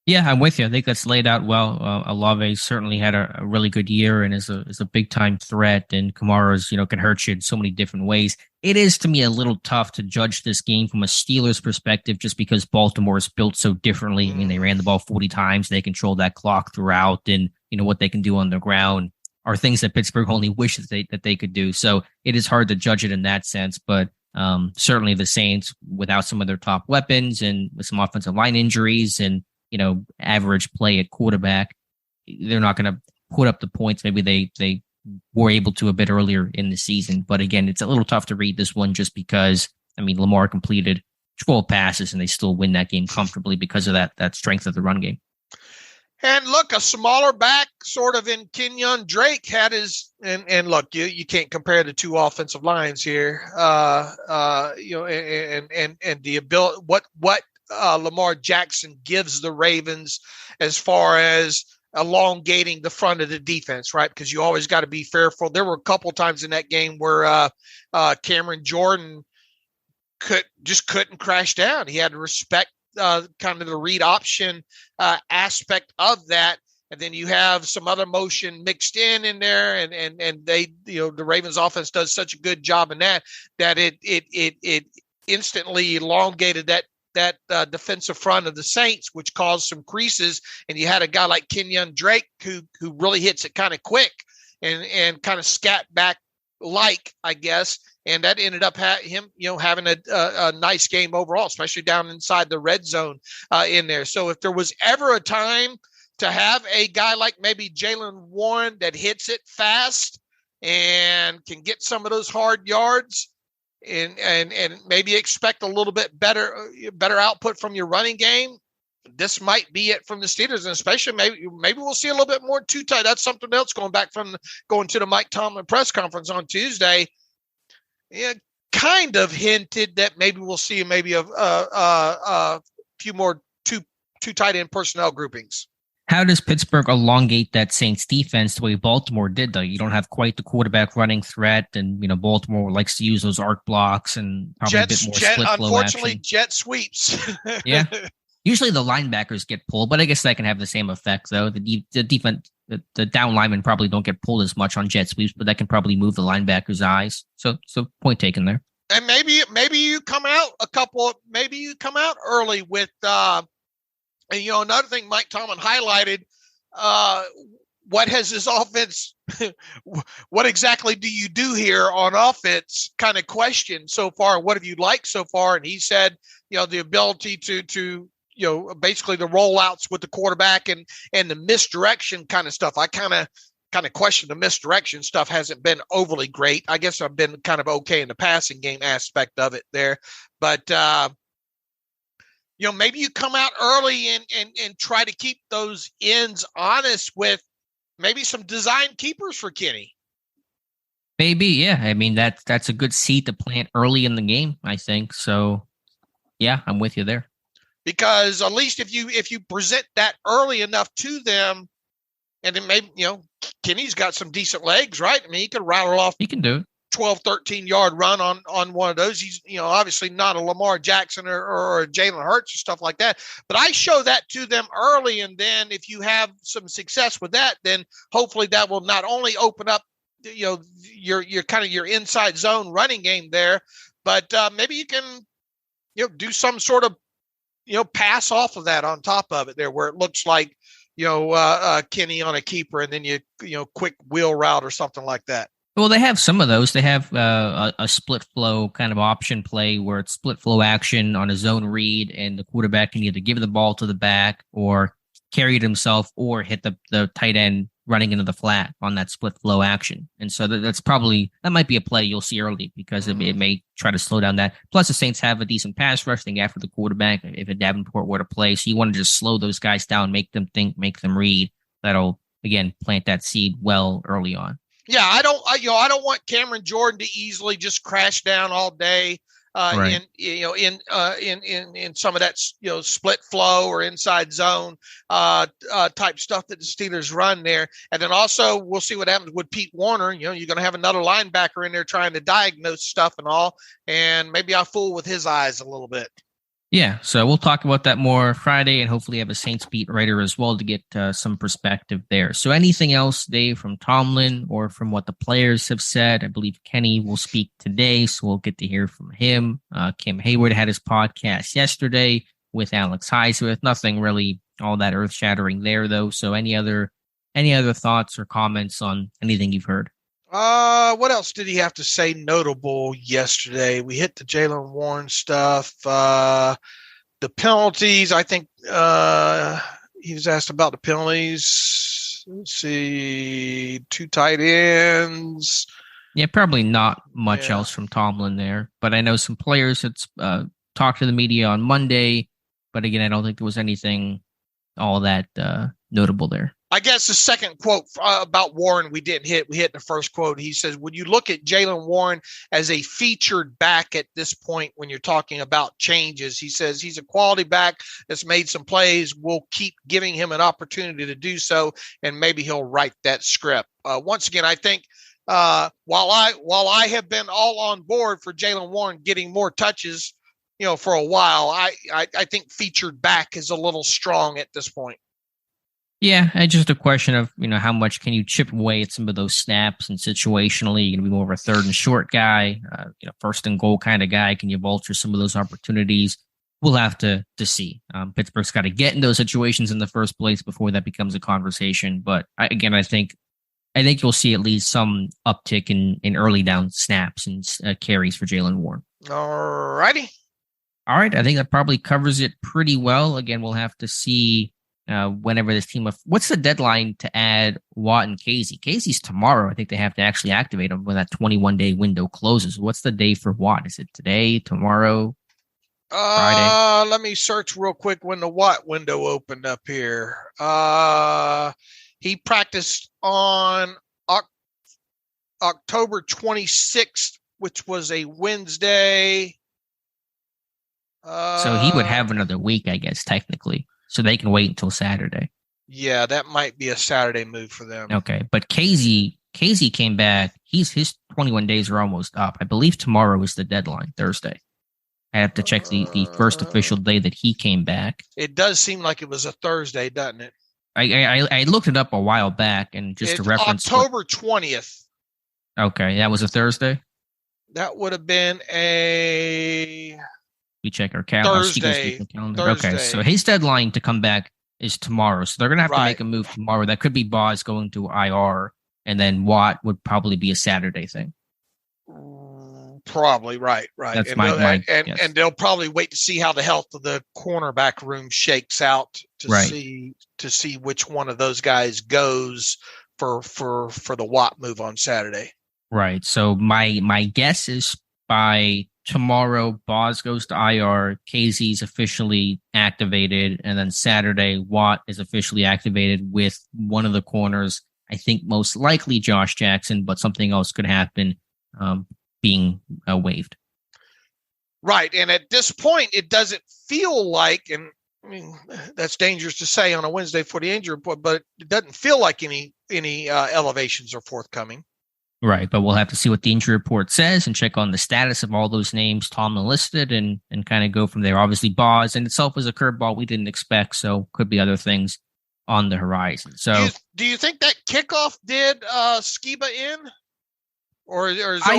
Yeah, I'm with you. I think that's laid out well. Olave certainly had a really good year and is a big time threat. And Kamara's can hurt you in so many different ways. It is to me a little tough to judge this game from a Steelers perspective, just because Baltimore is built so differently. I mean, they ran the ball 40 times. They control that clock throughout, and what they can do on the ground are things that Pittsburgh only wishes that they could do. So it is hard to judge it in that sense, but. Certainly the Saints, without some of their top weapons and with some offensive line injuries and average play at quarterback, they're not going to put up the points maybe they were able to a bit earlier in the season. But again, it's a little tough to read this one just because, Lamar completed 12 passes and they still win that game comfortably because of that strength of the run game. And look, a smaller back sort of in Kenyon Drake had his, and look, you can't compare the two offensive lines here. And the ability, what Lamar Jackson gives the Ravens as far as elongating the front of the defense, right? Because you always got to be fearful. There were a couple times in that game where Cameron Jordan couldn't crash down. He had to respect kind of the read option aspect of that. And then you have some other motion mixed in there. And they, the Ravens offense does such a good job in that it instantly elongated that defensive front of the Saints, which caused some creases. And you had a guy like Kenyon Drake who really hits it kind of quick and kind of scat back I guess. And that ended up him, having a nice game overall, especially down inside the red zone in there. So if there was ever a time to have a guy like maybe Jaylen Warren that hits it fast and can get some of those hard yards and maybe expect a little bit better output from your running game, this might be it from the Steelers, and especially maybe we'll see a little bit more too tight. That's something else going to the Mike Tomlin press conference on Tuesday. Yeah, kind of hinted that maybe we'll see a few more two tight end personnel groupings. How does Pittsburgh elongate that Saints defense the way Baltimore did, though? You don't have quite the quarterback running threat, and Baltimore likes to use those arc blocks and probably a bit more split flow unfortunately, action. Jet sweeps. Yeah. Usually the linebackers get pulled, but I guess that can have the same effect, though. The defense, the down linemen probably don't get pulled as much on jet sweeps, but that can probably move the linebackers' eyes. So point taken there. And maybe you come out early with another thing Mike Tomlin highlighted, what has this offense, what exactly do you do here on offense kind of question so far? What have you liked so far? And he said, the ability to basically the rollouts with the quarterback and the misdirection kind of stuff. I kind of question the misdirection stuff hasn't been overly great. I guess I've been kind of okay in the passing game aspect of it there, but maybe you come out early and try to keep those ends honest with maybe some design keepers for Kenny. Maybe, yeah. That's a good seed to plant early in the game, I think. So, yeah, I'm with you there. Because at least if you present that early enough to them, and then maybe, Kenny's got some decent legs, right? He could rattle off. He can do it. 12, 13-yard run on one of those. He's, obviously not a Lamar Jackson or a Jalen Hurts or stuff like that. But I show that to them early, and then if you have some success with that, then hopefully that will not only open up, your kind of your inside zone running game there, but maybe you can, do some sort of, pass off of that on top of it there, where it looks like, Kenny on a keeper, and then quick wheel route or something like that. Well, they have some of those. They have a split flow kind of option play where it's split flow action on a zone read, and the quarterback can either give the ball to the back or carry it himself or hit the tight end running into the flat on that split flow action. And so that might be a play you'll see early because it may try to slow down that. Plus, the Saints have a decent pass rush thing after the quarterback if a Davenport were to play. So you want to just slow those guys down, make them think, make them read. That'll, again, plant that seed well early on. Yeah, I don't want Cameron Jordan to easily just crash down all day right. in some of that split flow or inside zone type stuff that the Steelers run there. And then also we'll see what happens with Pete Warner. You're going to have another linebacker in there trying to diagnose stuff and all, and maybe I'll fool with his eyes a little bit. Yeah, so we'll talk about that more Friday and hopefully have a Saints beat writer as well to get some perspective there. So anything else, Dave, from Tomlin or from what the players have said? I believe Kenny will speak today, so we'll get to hear from him. Kim Heyward had his podcast yesterday with Alex Highsmith. Nothing really all that earth-shattering there, though. So any other thoughts or comments on anything you've heard? What else did he have to say notable yesterday? We hit the Jaylen Warren stuff. The penalties, I think he was asked about the penalties. Let's see, 2 tight ends. Yeah, probably not much else from Tomlin there. But I know some players had talked to the media on Monday. But again, I don't think there was anything all that notable there. I guess the second quote about Warren we didn't hit. We hit the first quote. He says, "Would you look at Jaylen Warren as a featured back at this point when you're talking about changes?" He says he's a quality back that's made some plays. We'll keep giving him an opportunity to do so, and maybe he'll write that script. Once again, I think while I have been all on board for Jaylen Warren getting more touches, for a while, I think featured back is a little strong at this point. Yeah, it's just a question of, how much can you chip away at some of those snaps and situationally, you're going to be more of a third and short guy, first and goal kind of guy. Can you vulture some of those opportunities? We'll have to see. Pittsburgh's got to get in those situations in the first place before that becomes a conversation. But I think you'll see at least some uptick in early down snaps and carries for Jaylen Warren. All righty. All right. I think that probably covers it pretty well. Again, we'll have to see whenever this team what's the deadline to add Watt and Casey? Casey's tomorrow. I think they have to actually activate him when that 21-day window closes. What's the day for Watt? Is it today, tomorrow, Friday? Let me search real quick when the Watt window opened up here. He practiced on October 26th, which was a Wednesday. So he would have another week, I guess, technically. So they can wait until Saturday. Yeah, that might be a Saturday move for them. Okay, but Casey came back. His 21 days are almost up. I believe tomorrow is the deadline, Thursday. I have to check the first official day that he came back. It does seem like it was a Thursday, doesn't it? I looked it up a while back, and just to reference October 20th. Okay, that was a Thursday. That would have been a. We check our calendar. Thursday. Okay, so his deadline to come back is tomorrow. So they're going to have to make a move tomorrow. That could be Boz going to IR, and then Watt would probably be a Saturday thing. Probably, right. That's and they'll probably wait to see how the health of the cornerback room shakes out to see which one of those guys goes for the Watt move on Saturday. Right. So my guess is by tomorrow, Boz goes to IR, Casey's officially activated, and then Saturday, Watt is officially activated with one of the corners. I think most likely Josh Jackson, but something else could happen being waived. Right, and at this point, it doesn't feel like, and I mean that's dangerous to say on a Wednesday for the injury report, but it doesn't feel like any elevations are forthcoming. Right, but we'll have to see what the injury report says and check on the status of all those names Tomlin listed and kind of go from there. Obviously, Boz in itself was a curveball we didn't expect, so could be other things on the horizon. So, do you think that kickoff did Skiba in, or is I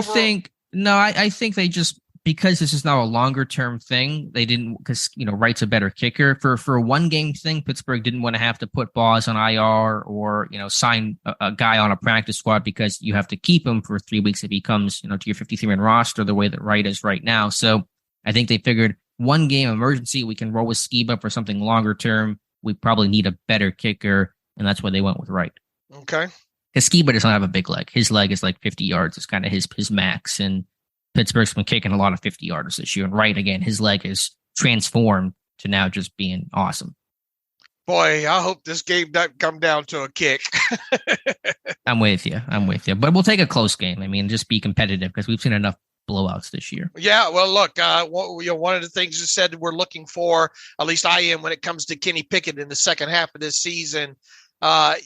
think they just, because this is now a longer term thing, they didn't, because Wright's a better kicker for a 1-game thing. Pittsburgh didn't want to have to put Boz on IR or sign a guy on a practice squad because you have to keep him for 3 weeks if he comes to your 53-man roster the way that Wright is right now. So I think they figured 1-game emergency, we can roll with Skiba for something longer term. We probably need a better kicker, and that's why they went with Wright. Okay. Because Skiba doesn't have a big leg. His leg is like 50 yards. It's kind of his max, and Pittsburgh's been kicking a lot of 50-yarders this year. And Wright, again, his leg is transformed to now just being awesome. Boy, I hope this game doesn't come down to a kick. I'm with you. But we'll take a close game. I mean, just be competitive because we've seen enough blowouts this year. Yeah, well, look, one of the things you said we're looking for, at least I am, when it comes to Kenny Pickett in the second half of this season,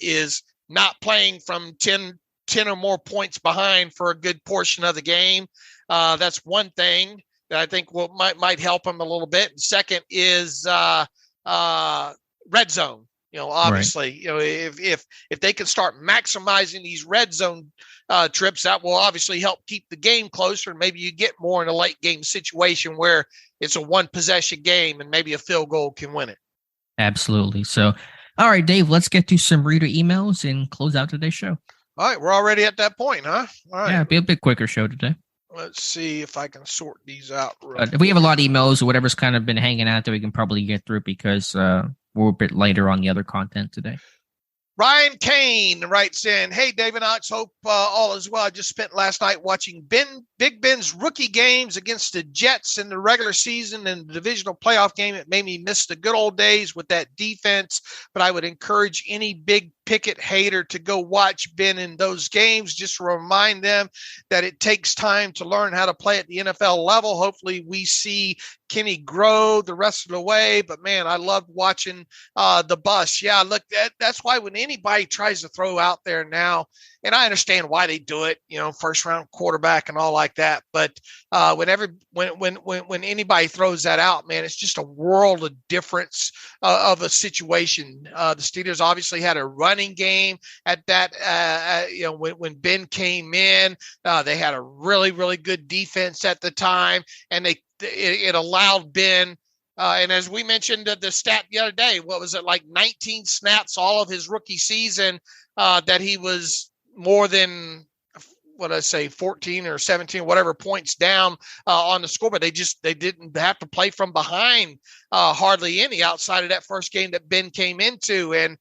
is not playing from 10 or more points behind for a good portion of the game. That's one thing that I think might help him a little bit. And second is red zone. Obviously, right. If they can start maximizing these red zone trips, that will obviously help keep the game closer. Maybe you get more in a late game situation where it's a one possession game and maybe a field goal can win it. Absolutely. So, all right, Dave, let's get to some reader emails and close out today's show. All right. We're already at that point, huh? All right. Yeah, be a bit quicker show today. Let's see if I can sort these out. If we have a lot of emails or whatever's kind of been hanging out that we can probably get through because we're a bit lighter on the other content today. Ryan Kane writes in, hey, Dave and Alex, hope all is well. I just spent last night watching Big Ben's rookie games against the Jets in the regular season and the divisional playoff game. It made me miss the good old days with that defense, but I would encourage any big Pickett hater to go watch Ben in those games. Just to remind them that it takes time to learn how to play at the NFL level. Hopefully we see Kenny grow the rest of the way, but man, I loved watching the bus. Yeah, look, that's why when anybody tries to throw out there now, and I understand why they do it, first round quarterback and all like that. But when anybody throws that out, man, it's just a world of difference of a situation. The Steelers obviously had a running game at that, when Ben came in, they had a really, really good defense at the time, and it allowed Ben. And as we mentioned the stat the other day, what was it, like 19 snaps all of his rookie season that he was more than, 14 or 17, whatever points down on the scoreboard. They didn't have to play from behind hardly any outside of that first game that Ben came into. And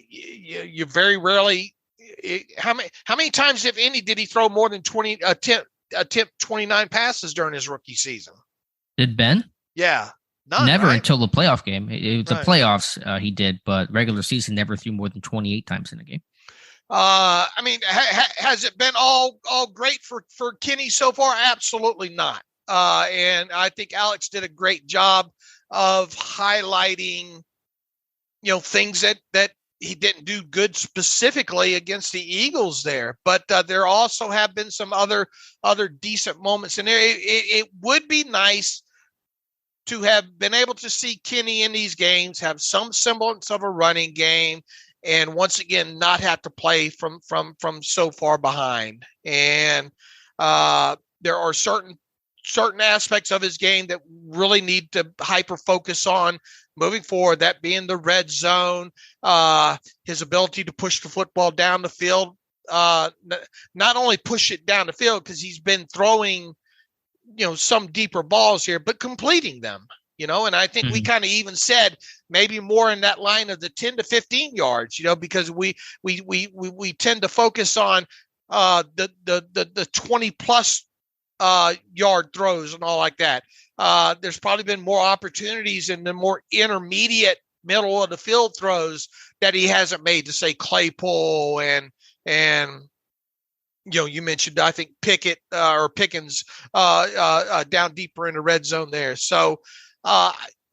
you very rarely, how many times, if any, did he throw more than 20 attempt 29 passes during his rookie season? Did Ben? Yeah. None, never, right? until the playoff game. The Right. playoffs he did, but regular season never threw more than 28 times in a game. Has it been all great for Kenny so far? Absolutely not. And I think Alex did a great job of highlighting, things that he didn't do good specifically against the Eagles there. But there also have been some other decent moments in there. It would be nice to have been able to see Kenny in these games, have some semblance of a running game, and once again, not have to play from so far behind. And there are certain aspects of his game that really need to hyper focus on moving forward, that being the red zone, his ability to push the football down the field, not only push it down the field because he's been throwing, some deeper balls here, but completing them. And I think we kind of even said maybe more in that line of the 10 to 15 yards, because we tend to focus on the 20 plus yard throws and all like that. There's probably been more opportunities in the more intermediate middle of the field throws that he hasn't made, to say Claypool and you mentioned, I think Pickett or Pickens down deeper in the red zone there. So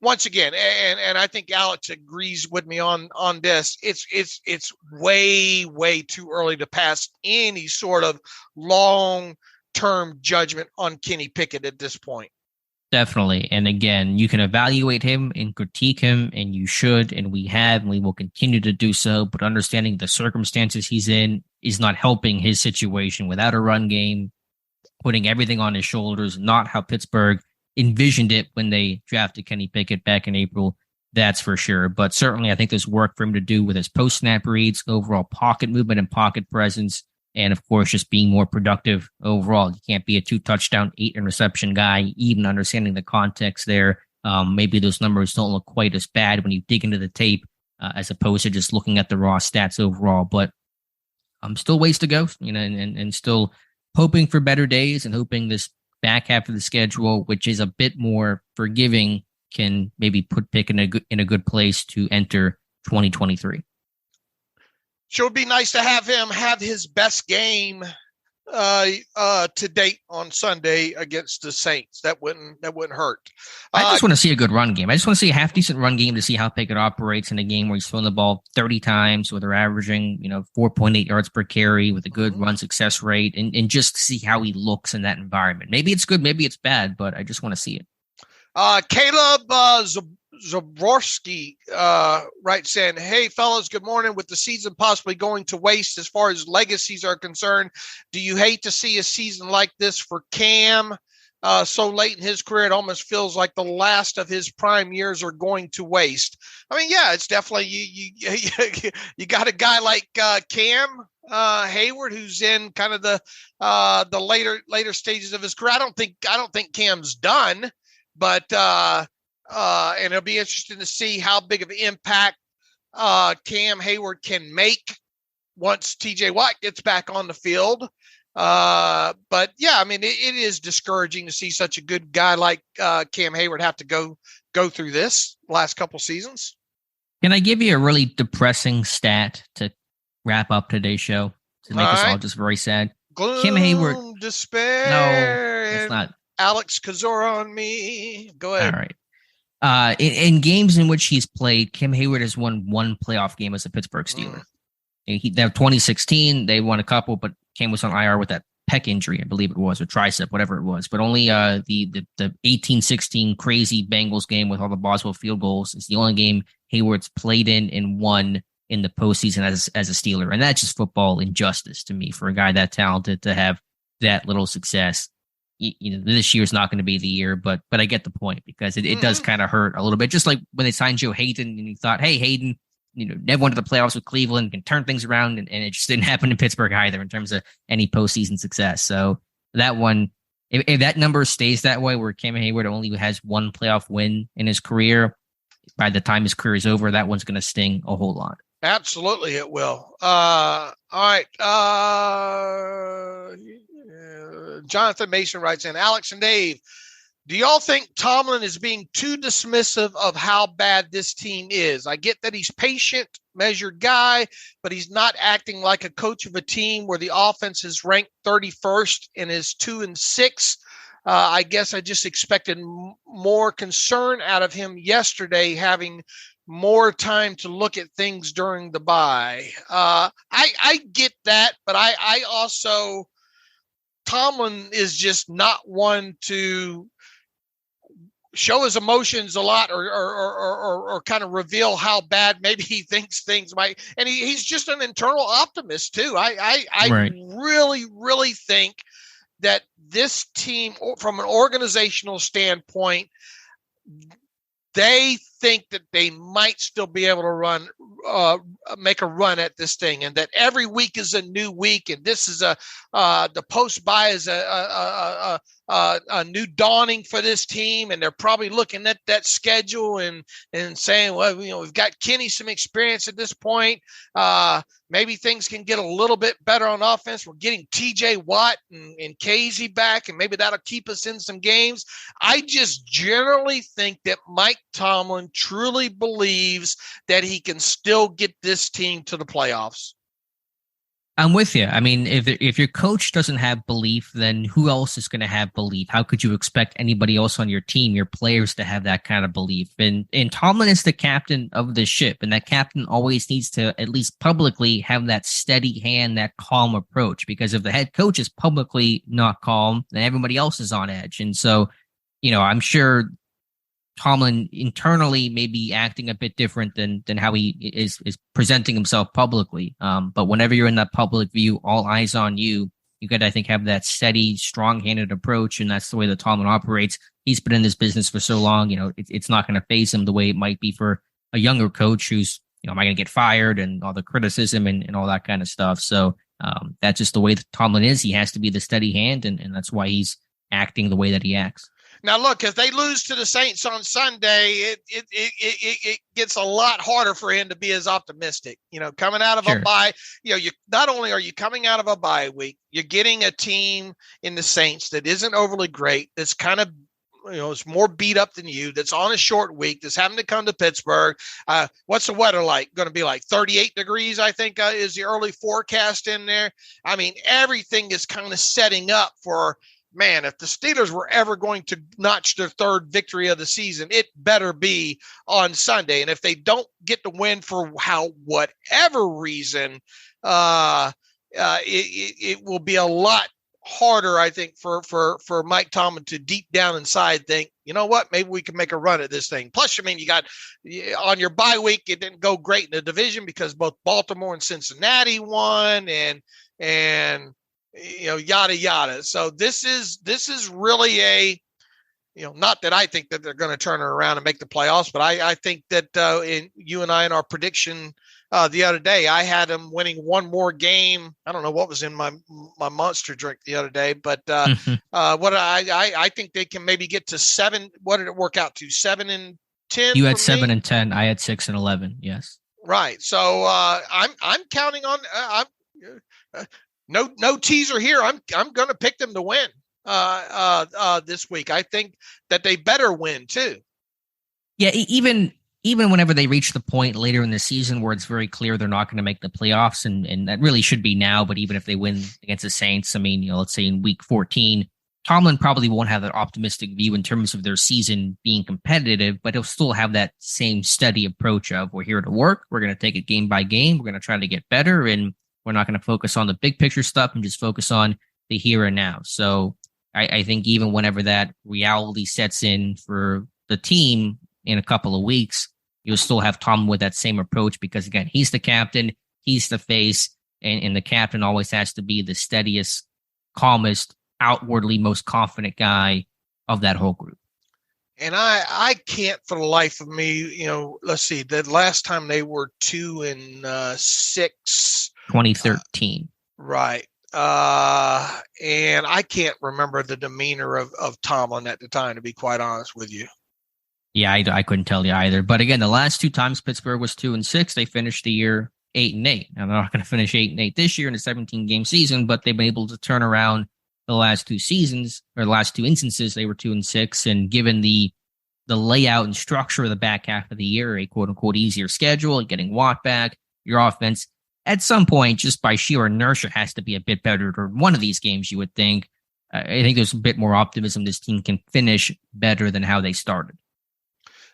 once again, and I think Alex agrees with me on this. It's way too early to pass any sort of long-term judgment on Kenny Pickett at this point. Definitely. And again, you can evaluate him and critique him, and you should, and we have, and we will continue to do so. But understanding the circumstances he's in is not helping his situation without a run game, putting everything on his shoulders, not how Pittsburgh envisioned it when they drafted Kenny Pickett back in April. That's for sure. But certainly, I think there's work for him to do with his post-snap reads, overall pocket movement and pocket presence, and of course, just being more productive overall. You can't be a 2-touchdown, 8-interception guy, even understanding the context there. Maybe those numbers don't look quite as bad when you dig into the tape as opposed to just looking at the raw stats overall. But still ways to go, and still hoping for better days and hoping this back half of the schedule, which is a bit more forgiving, can maybe put Pickett in a good place to enter 2023. Sure would be nice to have him have his best game to date on Sunday against the Saints. That wouldn't hurt. I just want to see a good run game. I just want to see a half decent run game to see how Pickett operates in a game where he's throwing the ball 30 times, where they're averaging 4.8 yards per carry with a good run success rate, and just see how he looks in that environment. Maybe it's good, maybe it's bad, but I just want to see it. Caleb Zaborski writes in, hey, fellas, good morning. With the season possibly going to waste as far as legacies are concerned, do you hate to see a season like this for Cam? So late in his career, it almost feels like the last of his prime years are going to waste. I mean, yeah, it's definitely you got a guy like Cam Heyward, who's in kind of the later stages of his career. I don't think Cam's done. But and it'll be interesting to see how big of an impact Cam Heyward can make once TJ Watt gets back on the field. But yeah, I mean, it is discouraging to see such a good guy like Cam Heyward have to go through this last couple seasons. Can I give you a really depressing stat to wrap up today's show to make us all just very sad? Gloom, Kim Heyward, despair. No, it's not. Alex Kozora on me. Go ahead. All right. In games in which he's played, Kim Heyward has won one playoff game as a Pittsburgh Steeler. They have 2016. They won a couple, but Kim was on IR with that pec injury, I believe it was, or tricep, whatever it was. But only the 18-16 crazy Bengals game with all the Boswell field goals is the only game Heyward's played in and won in the postseason as a Steeler. And that's just football injustice to me for a guy that talented to have that little success. This year's not going to be the year, but I get the point, because it does kind of hurt a little bit. Just like when they signed Joe Hayden and you thought, hey, Hayden, never went to the playoffs with Cleveland, can turn things around, and it just didn't happen in Pittsburgh either in terms of any postseason success. So that one, if that number stays that way, where Cam Heyward only has one playoff win in his career, by the time his career is over, that one's going to sting a whole lot. Absolutely, it will. All right. Jonathan Mason writes in, Alex and Dave, do y'all think Tomlin is being too dismissive of how bad this team is? I get that he's patient, measured guy, but he's not acting like a coach of a team where the offense is ranked 31st and is 2-6. I guess I just expected more concern out of him yesterday, having more time to look at things during the bye. I get that, but I also, Tomlin is just not one to show his emotions a lot or kind of reveal how bad maybe he thinks things might. And he's just an internal optimist too. I right. really think that this team, from an organizational standpoint, they think that they might still be able to make a run at this thing, and that every week is a new week, and this is the post bye is a new dawning for this team, and they're probably looking at that schedule and saying, well, we've got Kenny some experience at this point. Maybe things can get a little bit better on offense. We're getting TJ Watt and Casey back, and maybe that'll keep us in some games. I just generally think that Mike Tomlin truly believes that he can still get this team to the playoffs. I'm with you. I mean, if your coach doesn't have belief, then who else is going to have belief? How could you expect anybody else on your team, your players, to have that kind of belief? And Tomlin is the captain of the ship, and that captain always needs to, at least publicly, have that steady hand, that calm approach. Because if the head coach is publicly not calm, then everybody else is on edge. And so, I'm sure Tomlin internally may be acting a bit different than how he is presenting himself publicly. But whenever you're in that public view, all eyes on you, you got to, I think, have that steady, strong-handed approach, and that's the way that Tomlin operates. He's been in this business for so long, it's not going to faze him the way it might be for a younger coach who's, am I going to get fired, and all the criticism and all that kind of stuff. So that's just the way that Tomlin is. He has to be the steady hand, and that's why he's acting the way that he acts. Now, look, if they lose to the Saints on Sunday, it gets a lot harder for him to be as optimistic. Coming out of a bye, you not only are you coming out of a bye week, you're getting a team in the Saints that isn't overly great, that's kind of is more beat up than you, that's on a short week, that's having to come to Pittsburgh. What's the weather like? Going to be like 38 degrees, I think, is the early forecast in there. I mean, everything is kind of setting up for, man, if the Steelers were ever going to notch their third victory of the season, it better be on Sunday. And if they don't get the win for whatever reason, it will be a lot harder, I think, for Mike Tomlin to deep down inside think, you know what, maybe we can make a run at this thing. Plus, I mean, you got on your bye week, it didn't go great in the division because both Baltimore and Cincinnati won, and yada yada. So this is really a, not that I think that they're going to turn it around and make the playoffs, but I think that you and I in our prediction the other day, I had them winning one more game. I don't know what was in my monster drink the other day, but what I think they can maybe get to 7. What did it work out to? 7-10. You had 7-10. I had 6-11. Yes. Right. So I'm counting on. No teaser here. I'm going to pick them to win this week. I think that they better win too. Yeah, even whenever they reach the point later in the season where it's very clear they're not going to make the playoffs, and that really should be now, but even if they win against the Saints, I mean, let's say in week 14, Tomlin probably won't have that optimistic view in terms of their season being competitive, but he'll still have that same steady approach of, we're here to work, we're going to take it game by game, we're going to try to get better, and we're not going to focus on the big picture stuff and just focus on the here and now. So I think even whenever that reality sets in for the team in a couple of weeks, you'll still have Tom with that same approach because, again, he's the captain, he's the face, and the captain always has to be the steadiest, calmest, outwardly most confident guy of that whole group. And I can't for the life of me, let's see, the last time they were 2-6. 2013. Right. And I can't remember the demeanor of Tomlin at the time, to be quite honest with you. Yeah, I couldn't tell you either. But again, the last 2 times Pittsburgh was 2-6, they finished the year 8-8. Now they're not going to finish 8-8 this year in a 17-game season, but they've been able to turn around the last 2 seasons, or the last 2 instances. They were 2-6, and given the layout and structure of the back half of the year, a quote unquote easier schedule, getting Watt back, your offense at some point, just by sheer inertia, has to be a bit better for one of these games. You would think. I think there's a bit more optimism this team can finish better than how they started.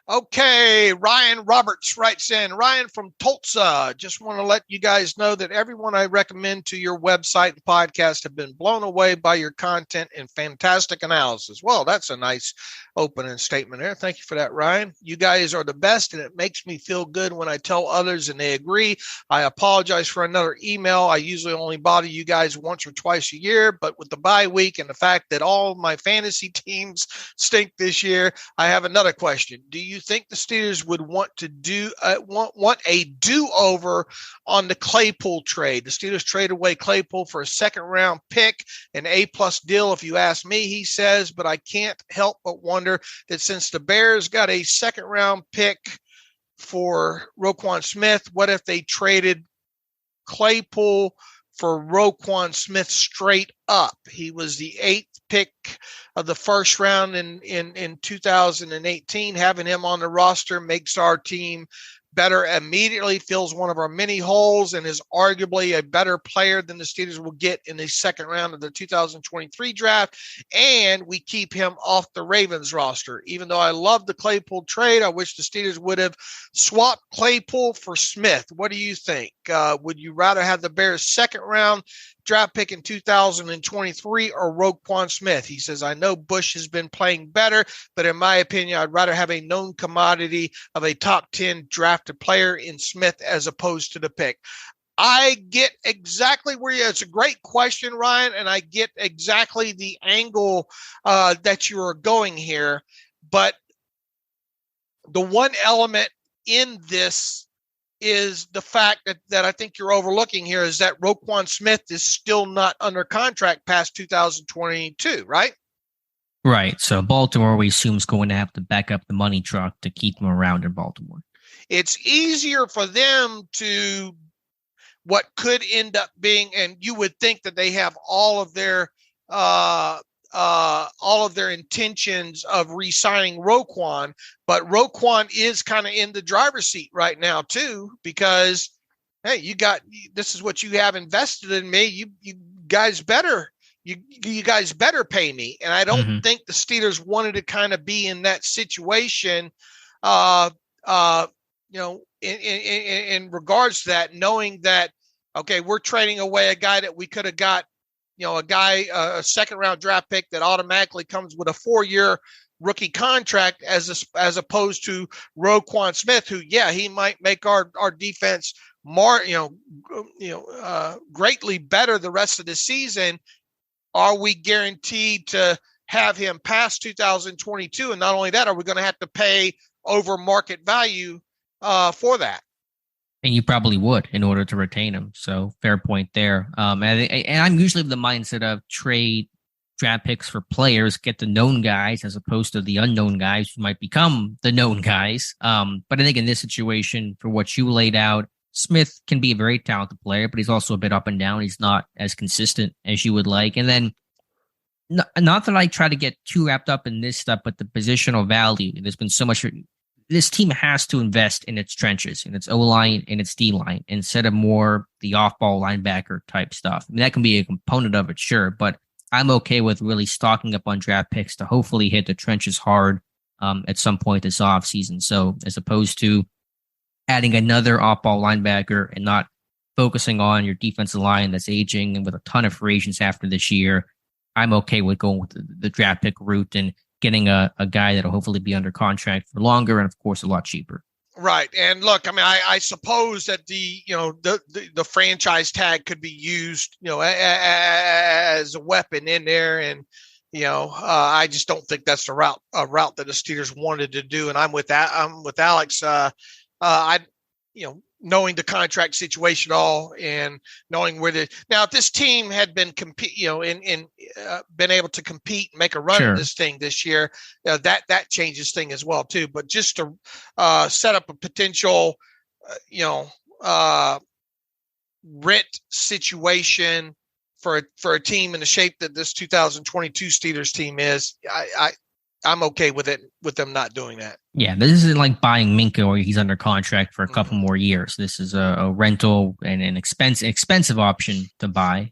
Okay, Ryan Roberts writes in. Ryan from Tulsa, just want to let you guys know that everyone I recommend to your website and podcast have been blown away by your content and fantastic analysis. Well, that's a nice opening statement there. Thank you for that, Ryan. You guys are the best, and it makes me feel good when I tell others and they agree. I apologize for another email. I usually only bother you guys once or twice a year, but with the bye week and the fact that all of my fantasy teams stink this year, I have another question. Do you think the Steelers would want to want a do-over on the Claypool trade? The Steelers traded away Claypool for a second-round pick, an A-plus deal if you ask me, he says, but I can't help but wonder that since the Bears got a second-round pick for Roquan Smith, what if they traded Claypool for Roquan Smith straight up? He was the 8th pick of the first round in 2018. Having him on the roster makes our team better immediately, fills one of our many holes, and is arguably a better player than the Steelers will get in the second round of the 2023 draft. And we keep him off the Ravens roster. Even though I love the Claypool trade, I wish the Steelers would have swapped Claypool for Smith. What do you think? Would you rather have the Bears' second round draft pick in 2023 or Roquan Smith? He says, I know Bush has been playing better, but in my opinion, I'd rather have a known commodity of a top 10 drafted player in Smith as opposed to the pick. I get exactly it's a great question, Ryan, and I get exactly the angle that you are going here. But the one element in this is the fact that I think you're overlooking here is that Roquan Smith is still not under contract past 2022, right? Right. So Baltimore, we assume, is going to have to back up the money truck to keep him around in Baltimore. It's easier for them to what could end up being, and you would think that they have all of their all of their intentions of re-signing Roquan, but Roquan is kind of in the driver's seat right now too, because hey, this is what you have invested in me. You guys better pay me. And I don't think the Steelers wanted to kind of be in that situation, in regards to that, knowing that, okay, we're trading away a guy that we could have got, a second round draft pick that automatically comes with a 4-year rookie contract as opposed to Roquan Smith, who, he might make our defense more, greatly better the rest of the season. Are we guaranteed to have him past 2022? And not only that, are we going to have to pay over market value for that? And you probably would in order to retain him. So fair point there. And I'm usually of the mindset of trade draft picks for players, get the known guys as opposed to the unknown guys who might become the known guys. But I think in this situation, for what you laid out, Smith can be a very talented player, but he's also a bit up and down. He's not as consistent as you would like. And then not that I try to get too wrapped up in this stuff, but the positional value. There's been so much. This team has to invest in its trenches, in its O-line, and its D-line, instead of more the off-ball linebacker type stuff. I mean, that can be a component of it, sure, but I'm okay with really stocking up on draft picks to hopefully hit the trenches hard at some point this offseason. So as opposed to adding another off-ball linebacker and not focusing on your defensive line that's aging and with a ton of free agents after this year, I'm okay with going with the draft pick route and getting a guy that'll hopefully be under contract for longer and, of course, a lot cheaper. Right. And look, I mean, I suppose that the franchise tag could be used, as a weapon in there. And, I just don't think that's a route that the Steelers wanted to do. And I'm with Alex. Knowing the contract situation all and knowing now, if this team had been been able to compete and make a run at this thing this year, that changes thing as well too. But just to set up a potential, rent situation for a team in the shape that this 2022 Steelers team is, I'm okay with them not doing that. Yeah, this isn't like buying Minka where he's under contract for a couple more years. This is a rental and an expensive option to buy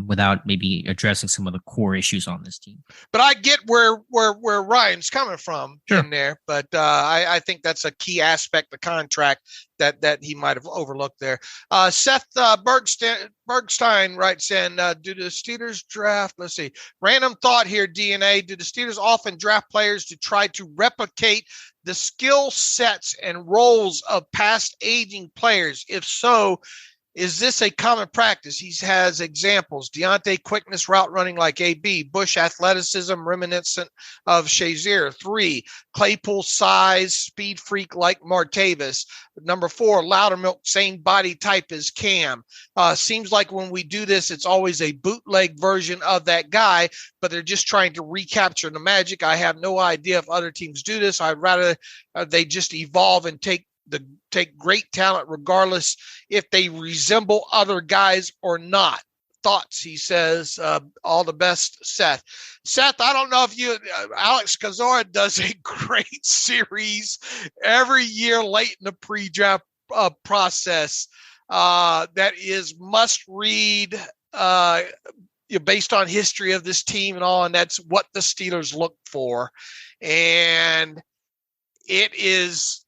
without maybe addressing some of the core issues on this team. But I get where Ryan's coming from in there. But I think that's a key aspect of the contract that he might have overlooked there. Seth Bergstein writes in, do the Steelers draft? Let's see. Random thought here, DNA. Do the Steelers often draft players to try to replicate the skill sets and roles of past aging players? If so, is this a common practice? He has examples: Deontay quickness, route running like AB; Bush athleticism, reminiscent of Shazier. 3, Claypool size, speed freak like Martavis. Number 4, Loudermilk, same body type as Cam. Seems like when we do this, it's always a bootleg version of that guy, but they're just trying to recapture the magic. I have no idea if other teams do this. I'd rather they just evolve and take great talent regardless if they resemble other guys or not. Thoughts, he says. All the best, Seth. Seth, I don't know if Alex Kozora does a great series every year late in the pre-draft process that is must read based on history of this team and all, and that's what the Steelers look for. And it is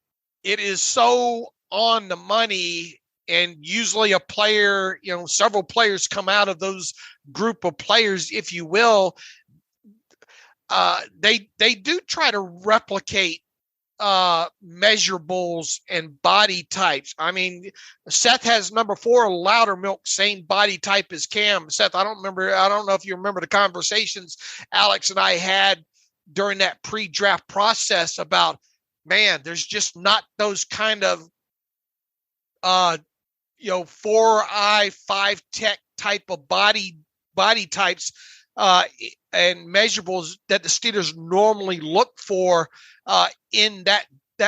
so on the money, and usually a player, several players come out of those group of players, if you will. They do try to replicate measurables and body types. I mean, Seth has number 4, Loudermilk, same body type as Cam. Seth, I don't know if you remember the conversations Alex and I had during that pre-draft process about, man, there's just not those kind of 4i 5 tech type of body types and measurables that the Steelers normally look for in that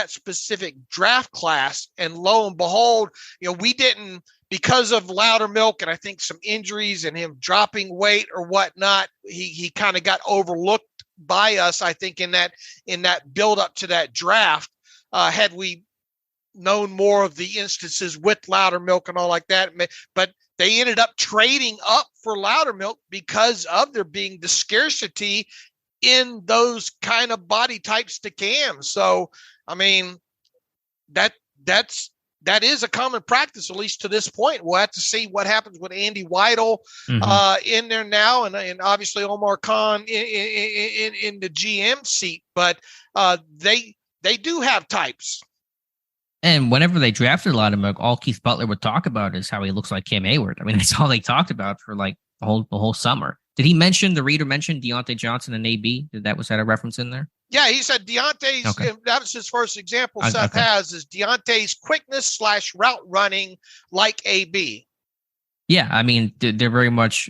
specific draft class. And lo and behold, we didn't because of Loudermilk and I think some injuries and him dropping weight or whatnot, he kind of got overlooked by us, I think, in that build up to that draft. Had we known more of the instances with Loudermilk and all like that, but they ended up trading up for Loudermilk because of there being the scarcity in those kind of body types to Cam. So, I mean, that is a common practice, at least to this point. We'll have to see what happens with Andy Weidel in there now, and obviously Omar Khan in the GM seat. But they do have types. And whenever they drafted Loudermilk, all Keith Butler would talk about is how he looks like Cam Heyward. I mean, that's all they talked about for like the whole summer. Did he mention, the reader mentioned Deontay Johnson and AB? Was that a reference in there? Yeah, he said Deontay's, okay. That was his first example Seth has, is Deontay's quickness / route running like AB. Yeah, I mean, they're very much,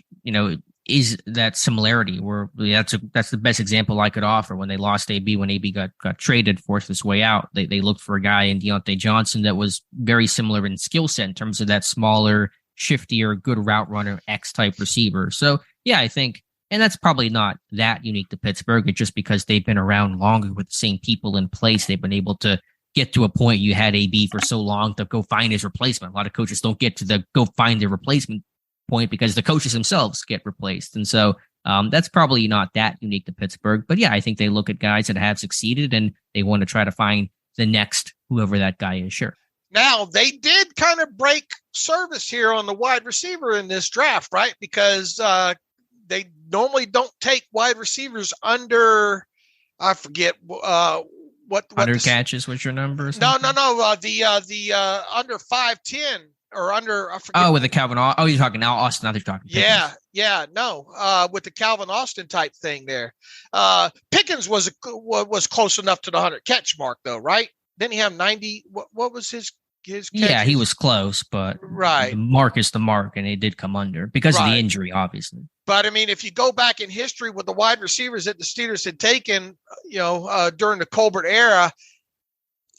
is that similarity where that's the best example I could offer. When they lost AB, when AB got traded, forced his way out, they looked for a guy in Deontay Johnson that was very similar in skill set in terms of that smaller, shiftier, good route runner, X-type receiver. So, yeah, I think, and that's probably not that unique to Pittsburgh. It's just because they've been around longer with the same people in place. They've been able to get to a point. You had AB for so long to go find his replacement. A lot of coaches don't get to the go find their replacement point because the coaches themselves get replaced. And so that's probably not that unique to Pittsburgh. But yeah, I think they look at guys that have succeeded and they want to try to find the next, whoever that guy is. Sure. Now, they did kind of break service here on the wide receiver in this draft, right? Because they normally don't take wide receivers under, I forget what under catches. What's your number? No. The under 5'10" or under. I forget. Oh, with the Calvin. Oh, you're talking now Austin. Now you're talking. Pickens. Yeah. No. With the Calvin Austin type thing there. Pickens was close enough to the 100 catch mark though, right? Didn't he have 90? What was his catches? Yeah, he was close, but right. The mark is the mark, and he did come under because of the injury, obviously. But I mean, if you go back in history with the wide receivers that the Steelers had taken, during the Colbert era,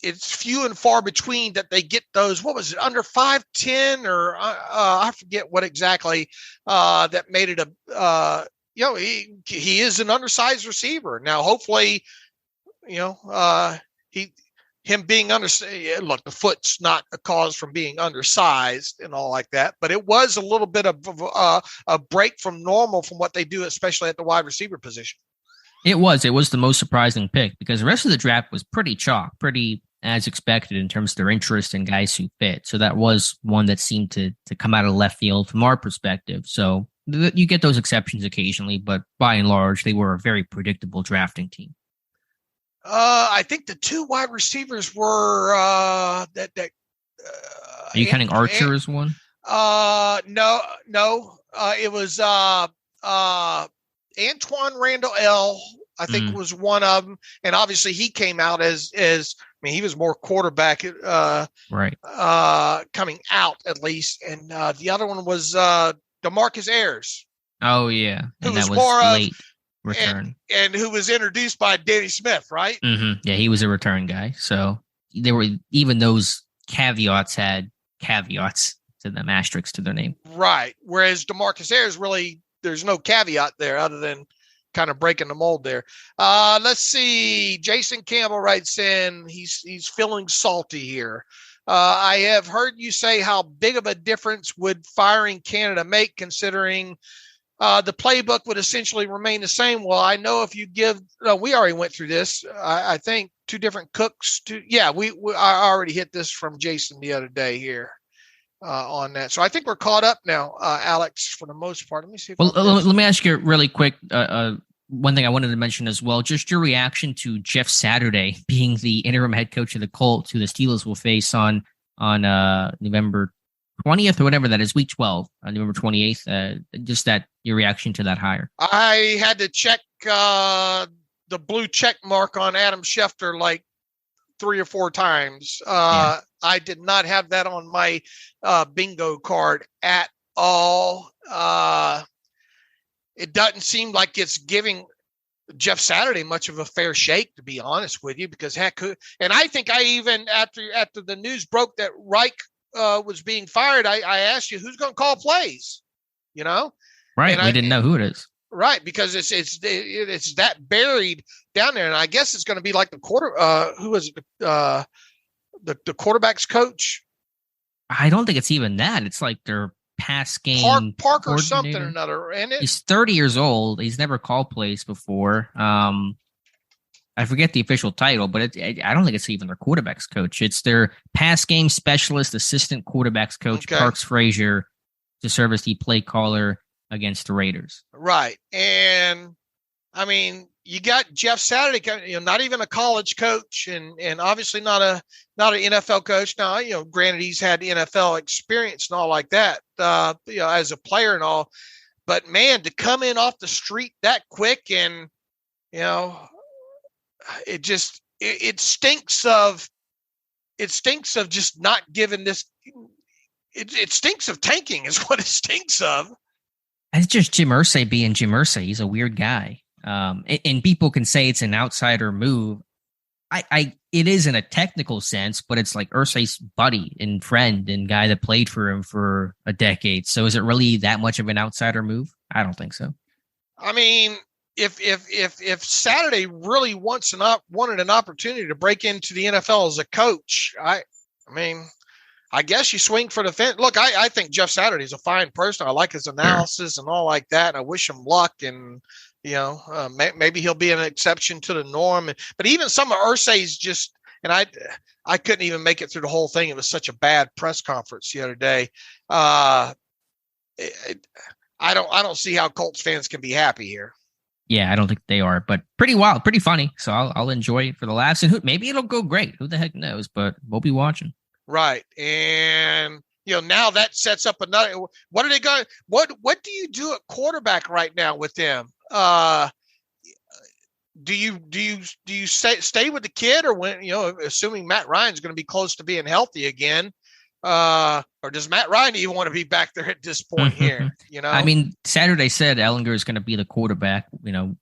it's few and far between that they get those. What was it, under 5'10", or I forget what exactly that made it a. He is an undersized receiver now. Hopefully, him being undersized, look, the foot's not a cause from being undersized and all like that, but it was a little bit of a break from normal from what they do, especially at the wide receiver position. It was the most surprising pick because the rest of the draft was pretty chalk, pretty as expected in terms of their interest in guys who fit. So that was one that seemed to come out of left field from our perspective. So you get those exceptions occasionally, but by and large, they were a very predictable drafting team. I think the two wide receivers were Are you counting Archer as one? No. It was Antoine Randall L. I think was one of them, and obviously he came out as he was more quarterback, right? Coming out at least, and the other one was DeMarcus Ayers. Oh yeah, who and was that was more late. Return and who was introduced by Danny Smith, right? Mm-hmm. Yeah, he was a return guy. So there were even those caveats had caveats to them, asterisks to their name, right? Whereas DeMarcus Ayers, really, there's no caveat there other than kind of breaking the mold there. Let's see. Jason Campbell writes in. He's feeling salty here. I have heard you say how big of a difference would firing Canada make, considering the playbook would essentially remain the same. Well, I know if you give, we already went through this. I think two different cooks. I already hit this from Jason the other day here on that. So I think we're caught up now, Alex, for the most part. Let me see. Let me ask you really quick. One thing I wanted to mention as well, just your reaction to Jeff Saturday being the interim head coach of the Colts, who the Steelers will face on November 20th or whatever that is, week 12, November 28th. Just that your reaction to that hire. I had to check the blue check mark on Adam Schefter like 3 or 4 times. I did not have that on my bingo card at all. It doesn't seem like it's giving Jeff Saturday much of a fair shake, to be honest with you, because and I think I even after the news broke that Reich was being fired, I asked you who's going to call plays, Right. We didn't know who it is. Right. Because it's that buried down there. And I guess it's going to be like the who was it? The quarterback's coach. I don't think it's even that. It's like their pass game. Parker something or another. And he's 30 years old. He's never called plays before. I forget the official title, but I don't think it's even their quarterback's coach. It's their pass game specialist, assistant quarterback's coach, Parks Frazier, to serve as the play caller against the Raiders. Right. And I mean, you got Jeff Saturday, not even a college coach and obviously not an NFL coach. Now, granted he's had NFL experience and all like that, as a player and all, but man, to come in off the street that quick and, it stinks of just not giving this. It stinks of tanking is what it stinks of. It's just Jim Irsay being Jim Irsay. He's a weird guy. And people can say it's an outsider move. It is in a technical sense, but it's like Irsay's buddy and friend and guy that played for him for a decade. So is it really that much of an outsider move? I don't think so. I mean, if Saturday really wanted an opportunity to break into the NFL as a coach, I guess you swing for the fence. Look, I think Jeff Saturday is a fine person. I like his analysis and all like that. And I wish him luck. And, maybe he'll be an exception to the norm. But even some of Irsay's and I couldn't even make it through the whole thing. It was such a bad press conference the other day. I don't see how Colts fans can be happy here. Yeah, I don't think they are, but pretty wild, pretty funny. So I'll enjoy it for the laughs, and maybe it'll go great. Who the heck knows? But we'll be watching. Right, and now that sets up another. What are they going? What do you do at quarterback right now with them? Do you stay with the kid, or when assuming Matt Ryan's going to be close to being healthy again? Or does Matt Ryan even want to be back there at this point here? I mean, Saturday said Ellinger is going to be the quarterback.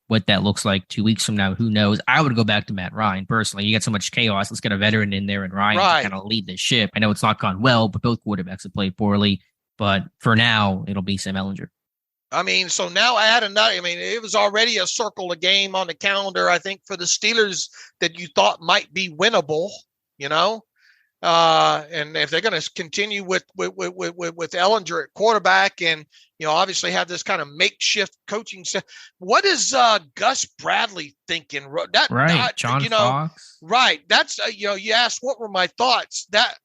What that looks like 2 weeks from now, who knows? I would go back to Matt Ryan personally. You got so much chaos. Let's get a veteran in there and Ryan to kind of lead the ship. I know it's not gone well, but both quarterbacks have played poorly. But for now, it'll be Sam Ellinger. I mean, so now add another. I mean, it was already a circle of game on the calendar, I think, for the Steelers that you thought might be winnable, and if they're going to continue with Ellinger at quarterback and, obviously have this kind of makeshift coaching set, what is Gus Bradley thinking? John Fox. Right. That's, you asked what were my thoughts. That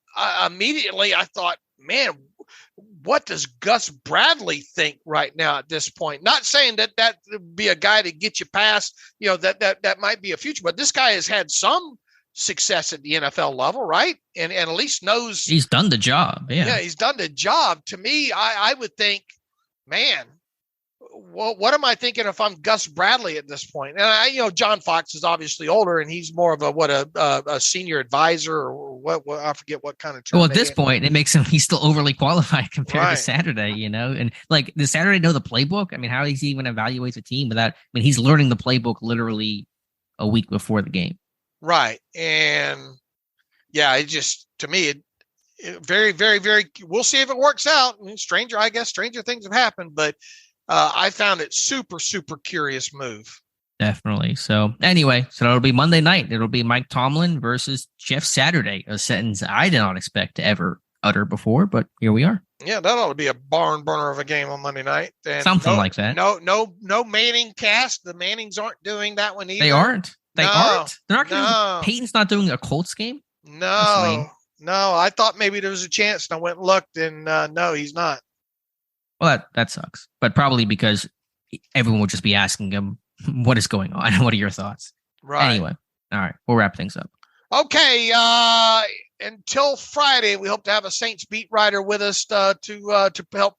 immediately I thought, man, what does Gus Bradley think right now at this point? Not saying that would be a guy to get you past, that might be a future, but this guy has had some success at the NFL level, right? And at least knows he's done the job. Yeah, he's done the job. To me, I would think, man, well, what am I thinking if I'm Gus Bradley at this point? And John Fox is obviously older, and he's more of a senior advisor or what I forget what kind of term. Well, at this point, it makes him he's still overly qualified compared to Saturday, and like does Saturday know the playbook? I mean, how does he even evaluate a team without? I mean, he's learning the playbook literally a week before the game. Right. And yeah, it just, to me, it very, very, very, we'll see if it works out. I mean, stranger things have happened, but I found it super, super curious move. Definitely. So anyway, it'll be Monday night. It'll be Mike Tomlin versus Jeff Saturday, a sentence I did not expect to ever utter before, but here we are. Yeah, that ought to be a barn burner of a game on Monday night. And something like that. No Manning cast. The Mannings aren't doing that one either. They aren't. They're not going to. Peyton's not doing a Colts game. No. I thought maybe there was a chance, and I went and looked, and no, he's not. Well, that sucks. But probably because everyone will just be asking him, "What is going on? What are your thoughts?" Right. Anyway, all right, we'll wrap things up. Okay. Until Friday, we hope to have a Saints beat writer with us to help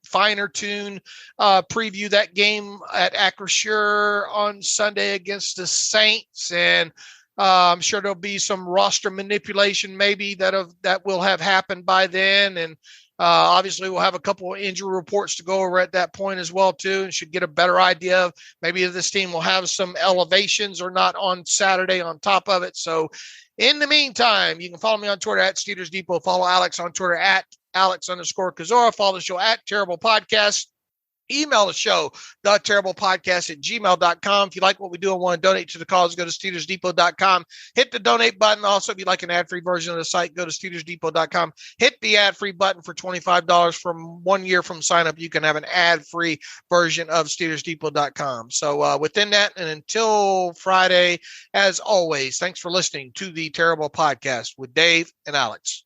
finer tune preview that game at Acrisure on Sunday against the Saints, and I'm sure there'll be some roster manipulation maybe that will have happened by then, and Obviously, we'll have a couple of injury reports to go over at that point as well, too, and should get a better idea of maybe if this team will have some elevations or not on Saturday on top of it. So in the meantime, you can follow me on Twitter at Steelers Depot. Follow Alex on Twitter at Alex_Kozora. Follow the show at Terrible Podcast. Email the show, theterriblepodcast@gmail.com. If you like what we do and want to donate to the cause, go to SteelersDepot.com. Hit the donate button. Also, if you like an ad-free version of the site, go to SteelersDepot.com. Hit the ad-free button for $25 from 1 year from sign-up. You can have an ad-free version of SteelersDepot.com. So within that, and until Friday, as always, thanks for listening to the Terrible Podcast with Dave and Alex.